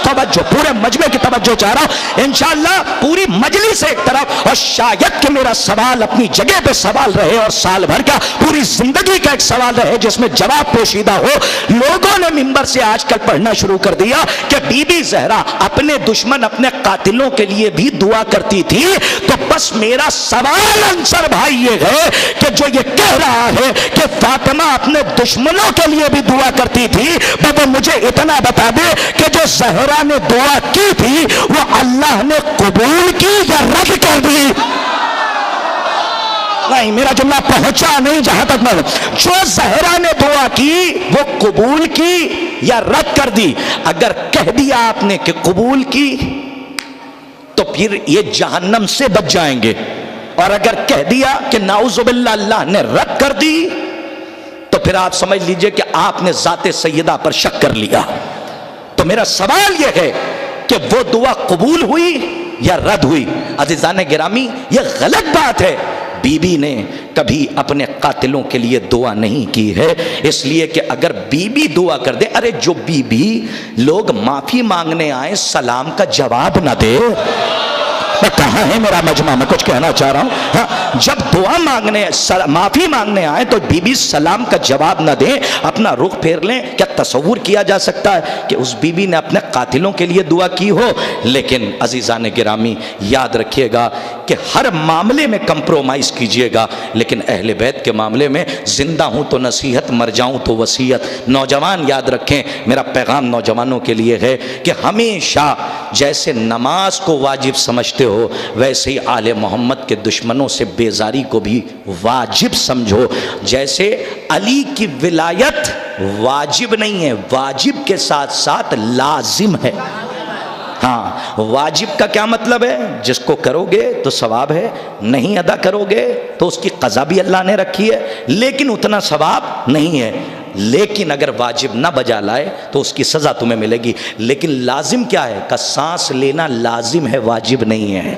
توجہ، پورے مجمع کی توجہ چاہ رہا ہوں، انشاءاللہ پوری مجلس ایک طرف، اور شاید کہ میرا سوال اپنی جگہ پہ سوال رہے، اور سال بھر کا، پوری زندگی کا ایک سوال رہے جس میں جواب پوشیدہ ہو۔ لوگوں نے منبر سے آج کل پڑھنا شروع کر دیا کہ بی بی زہرا اپنے دشمن، اپنے قاتلوں کے لیے بھی دعا کرتی تھی۔ تو بس میرا سوال انصر بھائی یہ ہے کہ جو یہ کہہ رہا ہے کہ فاطمہ اپنے دشمنوں کے لیے بھی دعا کرتی تھی، وہ مجھے اتنا بتا دے کہ جو زہرا نے دعا کی تھی وہ اللہ نے قبول کی یا رد کر دی؟ نہیں، میرا جملہ پہنچا نہیں جہاں تک میں، جو زہرا نے دعا کی وہ قبول کی یا رد کر دی؟ اگر کہہ دیا آپ نے کہ قبول کی تو پھر یہ جہنم سے بچ جائیں گے، اور اگر کہہ دیا کہ نعوذ باللہ اللہ نے رد کر دی تو پھر آپ سمجھ لیجئے کہ آپ نے ذات سیدہ پر شک کر لیا۔ تو میرا سوال یہ ہے کہ وہ دعا قبول ہوئی یا رد ہوئی؟ عزیزان گرامی، یہ غلط بات ہے۔ بی بی نے کبھی اپنے قاتلوں کے لیے دعا نہیں کی ہے، اس لیے کہ اگر بی بی دعا کر دے، ارے جو بی بی لوگ معافی مانگنے آئے سلام کا جواب نہ دے، میں کہاں ہے میرا مجمع، میں کچھ کہنا چاہ رہا ہوں۔ ہاں، جب دعا مانگنے، معافی مانگنے آئے تو بی بی سلام کا جواب نہ دیں، اپنا رخ پھیر لیں، کیا تصور کیا جا سکتا ہے کہ اس بی بی نے اپنے قاتلوں کے لیے دعا کی ہو؟ لیکن عزیزان گرامی یاد رکھیے گا کہ ہر معاملے میں کمپرومائز کیجئے گا، لیکن اہل بیت کے معاملے میں زندہ ہوں تو نصیحت، مر جاؤں تو وصیت۔ نوجوان یاد رکھیں، میرا پیغام نوجوانوں کے لیے ہے کہ ہمیشہ جیسے نماز کو واجب سمجھتے ہو، ویسے ہی آل محمد کے دشمنوں سے بیزاری کو بھی واجب سمجھو۔ جیسے علی کی ولایت واجب نہیں ہے، واجب کے ساتھ ساتھ لازم ہے۔ ہاں، واجب کا کیا مطلب ہے؟ جس کو کرو گے تو ثواب ہے، نہیں ادا کرو گے تو اس کی قضا بھی اللہ نے رکھی ہے، لیکن اتنا ثواب نہیں ہے۔ لیکن اگر واجب نہ بجا لائے تو اس کی سزا تمہیں ملے گی۔ لیکن لازم کیا ہے؟ کہ سانس لینا لازم ہے، واجب نہیں ہے۔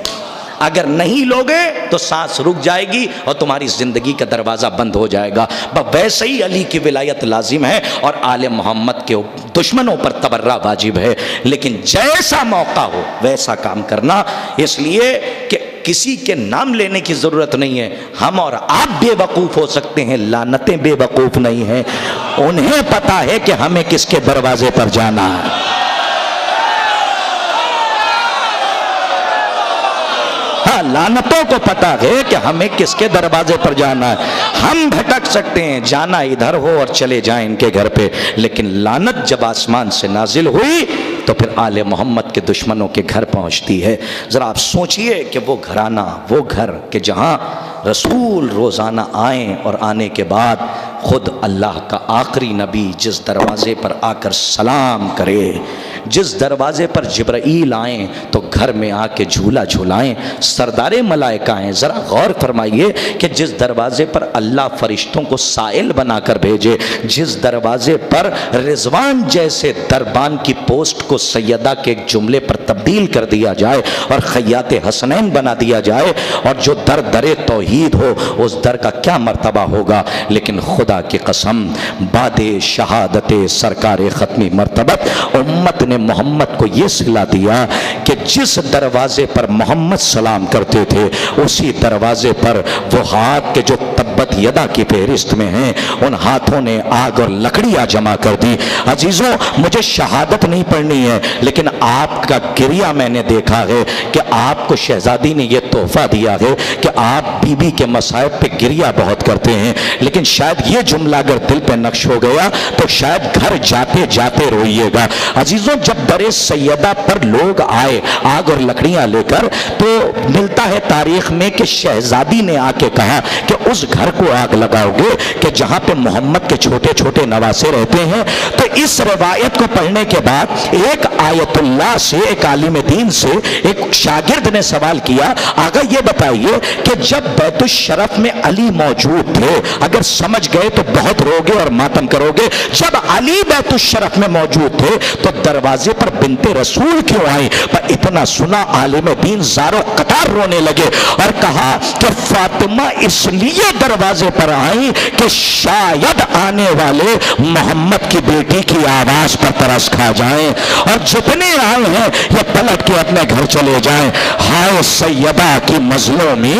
اگر نہیں لوگے تو سانس رک جائے گی اور تمہاری زندگی کا دروازہ بند ہو جائے گا۔ ویسے ہی علی کی ولایت لازم ہے اور آل محمد کے دشمنوں پر تبرہ واجب ہے، لیکن جیسا موقع ہو ویسا کام کرنا، اس لیے کہ کسی کے نام لینے کی ضرورت نہیں ہے۔ ہم اور آپ بے وقوف ہو سکتے ہیں، لعنتیں بے وقوف نہیں ہیں، انہیں پتا ہے کہ ہمیں کس کے دروازے پر جانا ہے۔ ہاں، لعنتوں کو پتا ہے کہ ہمیں کس کے دروازے پر جانا ہے۔ ہم بھٹک سکتے ہیں، جانا ادھر ہو اور چلے جائیں ان کے گھر پہ، لیکن لعنت جب آسمان سے نازل ہوئی تو پھر آل محمد کے دشمنوں کے گھر پہنچتی ہے۔ ذرا آپ سوچئے کہ وہ گھرانہ، وہ گھر کہ جہاں رسول روزانہ آئیں اور آنے کے بعد خود اللہ کا آخری نبی جس دروازے پر آ کر سلام کرے، جس دروازے پر جبرائیل آئیں تو گھر میں آ کے جھولا جھولائیں، سردار ملائکہ آئیں۔ ذرا غور فرمائیے کہ جس دروازے پر اللہ فرشتوں کو سائل بنا کر بھیجے، جس دروازے پر رضوان جیسے دربان کی پوسٹ کو سیدہ کے ایک جملے پر تبدیل کر دیا جائے اور خیاط حسنین بنا دیا جائے، اور جو در توحید ہو اس در کا کیا مرتبہ ہوگا۔ لیکن خدا کی قسم، بعد شہادت سرکار ختمی مرتبت امت نے محمد کو یہ صلہ دیا کہ جس دروازے پر محمد سلام کرتے تھے اسی دروازے پر وہ ہاتھ کے جو تبت یدا کی فہرست میں ہیں، ان ہاتھوں نے آگ اور لکڑیاں جمع کر دی۔ عزیزوں، مجھے شہادت نہیں پڑھنی ہے، لیکن آپ کا گریہ میں نے دیکھا ہے کہ آپ کو شہزادی نے یہ تحفہ دیا ہے کہ آپ بی بی کے مصائب پہ گریہ بہت کرتے ہیں، لیکن شاید یہ جملہ اگر دل پہ نقش ہو گیا تو شاید گھر جاتے جاتے روئیے گا۔ عزیزوں، جب در سیدہ پر لوگ آئے آگ اور لکڑیاں لے کر، تو ملتا ہے تاریخ میں کہ شہزادی نے آ کے کہا کہ اس گھر کو آگ لگاؤ گے کہ جہاں پہ محمد کے چھوٹے چھوٹے نواسے رہتے ہیں۔ تو اس روایت کو پڑھنے کے بعد ایک آیت اللہ سے، ایک عالم دین سے ایک شاگرد نے سوال کیا، آقا یہ بتائیے کہ جب بیت الشرف میں علی موجود تھے، اگر سمجھ گئے تو بہت روگے اور ماتم کرو گے، جب علی بیت الشرف میں موجود تھے تو دروازے پر بنت رسول کیوں آئی؟ پر اتنا سنا عالم دین زارو قطار رونے لگے اور کہا کہ فاطمہ اس لیے دروازے پر آئی کہ شاید آنے والے محمد کی بیٹی کی آواز پر ترس کھا جائیں، اور جتنے آئے ہیں یہ پلٹ کے اپنے گھر چلے جائیں۔ ہائے سیدہ کی مظلومی،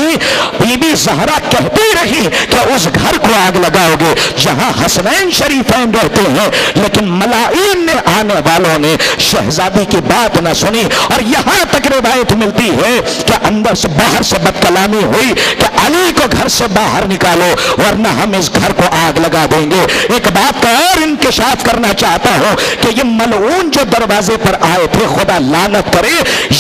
بی بی زہرا کہتی رہی کہ اس گھر کو آگ لگاؤ گے جہاں حسنین شریفین رہتے ہیں، لیکن ملائین نے، آنے والوں نے شہزادی کی بات نہ سنی، اور یہاں تک روایت ملتی ہے کہ اندر سے باہر سے بد کلامی ہوئی کہ علی کو گھر سے باہر نکالو ورنہ ہم اس گھر کو آگ لگا دیں گے۔ ایک بات کا اور انکشاف کرنا چاہتا ہوں کہ یہ ملعون جو دروازے پر آئے تھے، خدا لعنت کرے،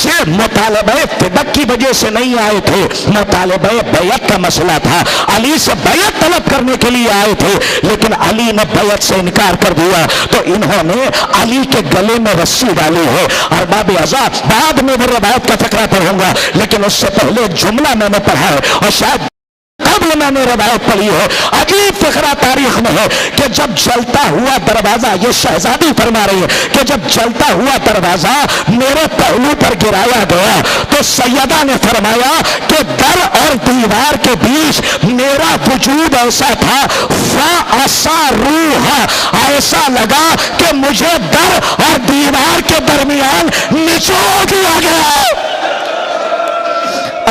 یہ مطالبہ فدق کی وجہ سے نہیں آئے تھے، مطالبہ بیعت کا مسئلہ تھا، علی سے بیعت طلب کرنے کے لیے آئے تھے، لیکن علی نے بیعت سے انکار کر دیا تو انہوں نے علی کے گلے میں رسی ڈالی ہے۔ ارباب عذاب، بعد میں وہ روایت کا فقرہ پڑھوں گا، لیکن اس سے پہلے جملہ میں نے پڑھا ہے اور شاید قبل میں نے روایت پڑھی ہے، عجیب فقرہ تاریخ میں ہے کہ جب جلتا ہوا دروازہ، یہ شہزادی فرما رہی ہے کہ جب جلتا ہوا دروازہ میرے پہلو پر گرایا گیا تو سیدہ نے فرمایا کہ در اور دیوار کے بیچ میرا وجود ایسا تھا، فَأَسَا رُوحَ، ایسا لگا کہ مجھے در اور دیوار کے درمیان نچوڑ دیا گیا۔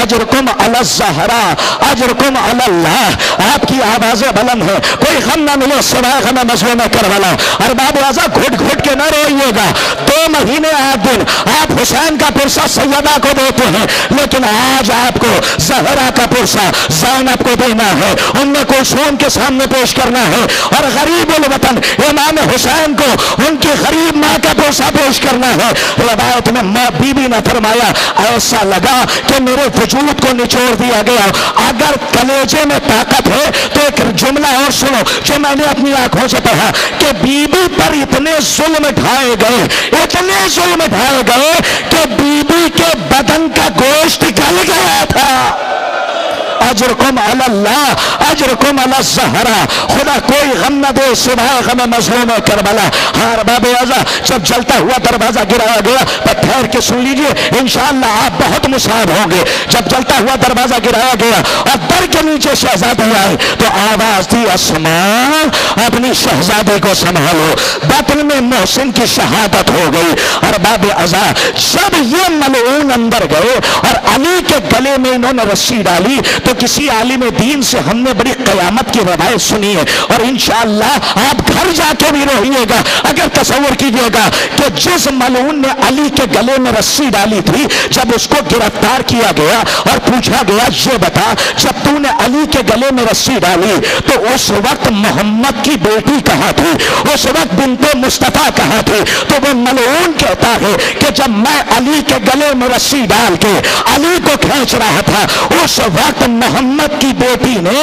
اجرکم علی الزہرا، اجرکم علی اللہ، آپ کی آوازیں بلند ہیں، کوئی غم نہ ملے سوائے غم مظلوم کربلا۔ ارباب اعضاء گھٹ گھٹ کے نہ روئیے گا، 2 مہینے 8 دن آپ حسین کا پرسہ سیدہ کو دیتے ہیں، لیکن آج آپ کو زہرا کا پرسہ زینب کو دینا ہے، ام کلثوم کے سامنے پیش کرنا ہے، اور غریب الوطن امام حسین کو ان کی غریب ماں کا پرسہ پیش کرنا ہے۔ روایت میں ماں بی بی نے فرمایا ایسا لگا کہ میرے وجود کو نچوڑ دیا گیا۔ اگر کلیجے میں طاقت ہے تو ایک جملہ اور سنو جو میں نے اپنی آنکھوں سے پڑھا کہ بی بی پر اتنے ظلم ڈھائے گئے، اتنے ظلم ڈھائے گئے کہ بی بی کے بدن کا گوشت گل گیا تھا۔ اجرکم علی اللہ اجرکم علی الزہرا، خدا کوئی غم نہ دے سوائے غم مظلوم کربلا۔ ہاں ارباب اعضا، جب جلتا ہوا دروازہ گرایا گیا، تو ٹھہر کے سن لیجئے انشاءاللہ آپ بہت مصاب ہوں گے۔ جب جلتا ہوا دروازہ گرایا گیا اور در کے نیچے شہزادی آئے تو آواز دی اسماء اپنی شہزادی کو سنبھالو، باطن میں محسن کی شہادت ہو گئی۔ ارباب اعضا، جب یہ ملعون اندر گئے اور علی کے گلے میں انہوں نے رسی ڈالی تو کسی عالم دین سے ہم نے بڑی قیامت کی روایت سنی ہے، اور انشاءاللہ آپ گھر جا کے بھی روئیے گا اگر تصور کیجئے گا کہ جس ملعون نے علی کے گلے میں رسی ڈالی تھی، جب اس کو گرفتار کیا گیا اور پوچھا گیا یہ بتا جب تو نے علی کے گلے میں رسی ڈالی تو اس وقت محمد کی بیٹی کہاں تھی، اس وقت بنت مصطفیٰ کہاں تھی؟ تو وہ ملعون کہتا ہے کہ جب میں علی کے گلے میں رسی ڈال کے علی کو کھینچ رہا تھا، اس وقت محمد کی بیٹی نے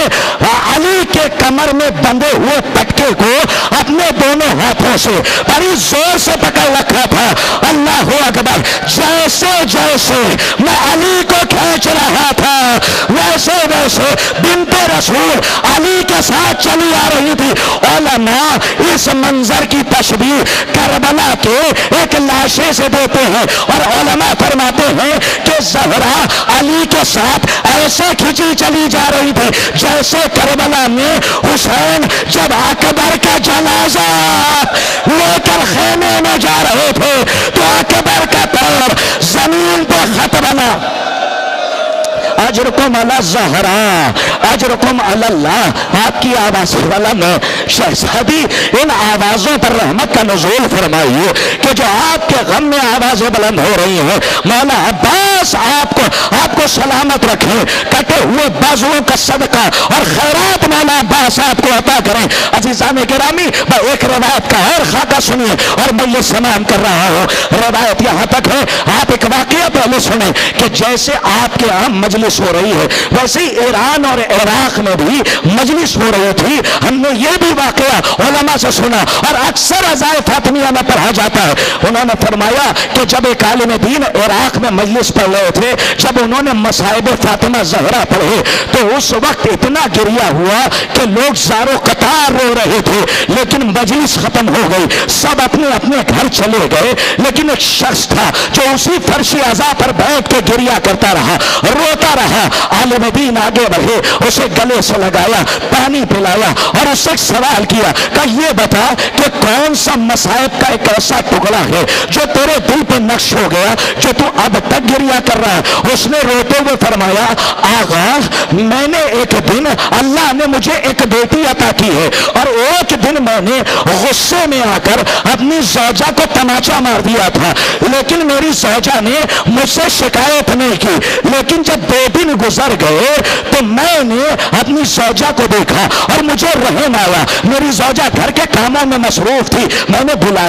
علی کے کمر میں بندھے ہوئے پٹکے کو اپنے دونوں ہاتھوں سے بڑی زور سے پکڑ رکھا تھا۔ اللہ اکبر، جیسے جیسے میں علی کو کھینچ رہا تھا ویسے ویسے بنت رسول علی کے ساتھ چلی آ رہی تھی۔ علماء اس منظر کی تشبیہ کربلا کے ایک لاشے سے دیتے ہیں، اور علماء فرماتے ہیں کہ زہرا علی کے ساتھ ایسے کھینچی چلی جا رہی تھی جیسے کربلا میں حسین جب اکبر کا جنازہ لے کر خیمے میں جا رہے تھے تو اکبر کا پیر زمین پہ خط بنا۔ اجرکم علی الزہرا اجرکم علی اللہ۔ آپ کی آواز علم شہزادی، ان آوازوں پر رحمت کا نزول فرمائیے کہ جو آپ کے غم میں آوازیں بلند ہو رہی ہیں، مولا عباس آپ کو سلامت رکھیں، کٹے ہوئے بازوؤں کا صدقہ اور خیرات مولا عباس آپ کو عطا کریں۔ عزیزان گرامی، میں ایک روایت کا اور خاکہ سنیے اور میں یہ سلام کر رہا ہوں۔ روایت یہاں تک ہے، آپ ایک واقعہ پہلے سنیں کہ جیسے آپ کے عام مجلس ہو رہی ہے ویسے ہی ایران اور عراق میں بھی مجلس ہو رہی تھی۔ ہم نے یہ بھی واقعہ علماء سے سنا اور اکثر عزائے فاطمیہ میں پڑھا جاتا ہے۔ انہوں نے فرمایا کہ جب ایک عالم دین عراق میں مجلس پڑھ رہے تھے، جب انہوں نے مصائب فاطمہ زہرا پڑھے تو اس وقت اتنا گریہ ہوا کہ لوگ زار و قطار رو رہے تھے، لیکن مجلس ختم ہو گئی، سب اپنے اپنے گھر چلے گئے، لیکن ایک شخص تھا جو اسی فرش عزا پر بیٹھ کے گریہ کرتا رہا، روتا رہا۔ عالم دین آگے بڑھے، اسے گلے سے لگایا، پانی پلایا اور اس سے سوال کیا کہ یہ بتا کہ کون سا مصائب کا ایک ایسا ٹکڑا ہے جو تیرے دل پہ نقش ہو گیا جو تو اب تک گریہ کر رہا ہے؟ اس نے روتے ہوئے فرمایا، آغا میں نے ایک دن اللہ نے مجھے ایک بیٹی عطا کی ہے اور ایک دن میں نے غصے میں آ کر اپنی زوجہ کو تماچا مار دیا تھا، لیکن میری زوجہ نے مجھ سے شکایت نہیں کی، لیکن جب 2 دن گزر گئے تو میں نے اپنی زوجہ کو دیکھا اور مجھے رحم آیا۔ میری زوجہ گھر کے کاموں میں مصروف تھی، میں نے بلا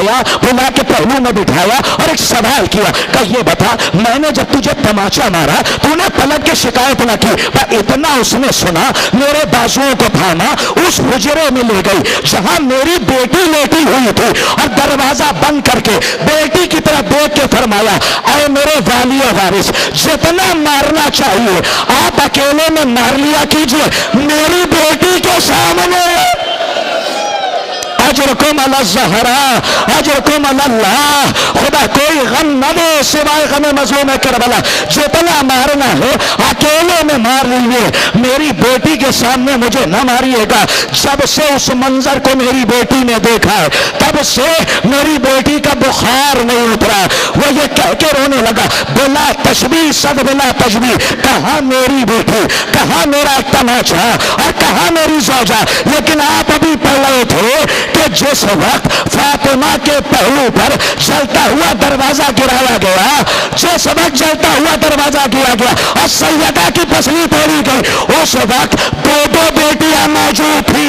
کے پہلو میں بٹھایا اور ایک سوال کیا کہ یہ بتا میں نے جب تجھے تماچا مارا تو نے پلٹ کے شکایت نہ کی؟ اتنا اس نے سنا، میرے بازوؤں کو تھاما، اس حجرے میں لے گئی جہاں میری بیٹی لیٹی ہوئی تھی اور دروازہ بند کر کے بیٹی کی طرف دیکھ کے فرمایا، اے میرے والی وارث، جتنا مارنا چاہیے آپ اکیلے میں مار لیا کیجئے، میری بیٹی کے سامنے اجرکم علی الزہرا اجرکم علی اللہ۔ خدا کوئی غم نہ دے سوائے غم مظلوم کربلا، جتنا مارنا ہے اکیلے میں مار لیجیے، میری بیٹی کے سامنے مجھے نہ ماریے گا۔ جب سے اس منظر کو میری بیٹی نے دیکھا ہے تب سے میری بیٹی کا بخار نہیں اترا۔ وہ یہ کہہ کے رونے لگا، بلا تشبیہ صد بلا تشبیہ، کہاں میری بیٹی، کہاں میرا تماچا اور کہاں میری زوجہ؟ لیکن آپ ابھی پڑھ رہے تھے کہ جس وقت فاطمہ کے پہلو پر جلتا ہوا دروازہ گرایا گیا، جس وقت جلتا ہوا دروازہ گرایا گیا اور سیدہ کی پسلی توڑی گئی، اس وقت 2 بیٹیاں موجود تھی۔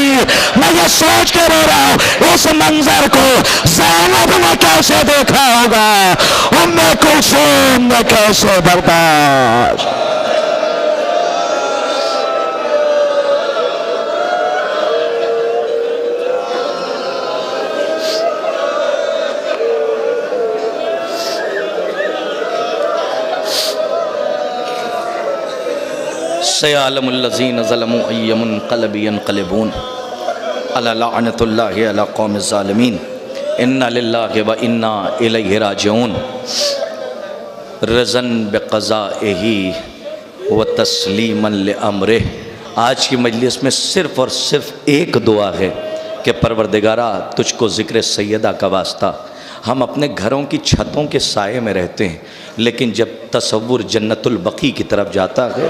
میں یہ سوچ کے رو رہا ہوں اس منظر کو زینب نے کیسے دیکھا ہوگا، ام کلثوم نے کیسے برداشت۔ سیعلم الذین ظلموا ای منقلب ینقلبون الا لعنۃ اللہ علی قوم الظالمین انا للہ و انا الیہ راجعون رضا بقضائہ و تسلیما لامرہ۔ آج کی مجلس میں صرف اور صرف ایک دعا ہے کہ پروردگارا تجھ کو ذکر سیدہ کا واسطہ، ہم اپنے گھروں کی چھتوں کے سائے میں رہتے ہیں، لیکن جب تصور جنت البقیع کی طرف جاتا ہے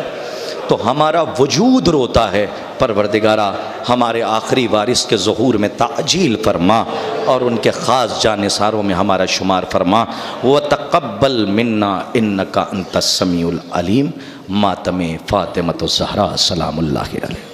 تو ہمارا وجود روتا ہے۔ پروردگارا ہمارے آخری وارث کے ظہور میں تعجیل فرما اور ان کے خاص جانثاروں میں ہمارا شمار فرما۔ وَتَقَبَّلْ مِنَّا إِنَّكَ أَنْتَ السَّمِيعُ الْعَلِيمُ۔ ماتم فاطمۃ الزہرا سلام اللہ علیہ۔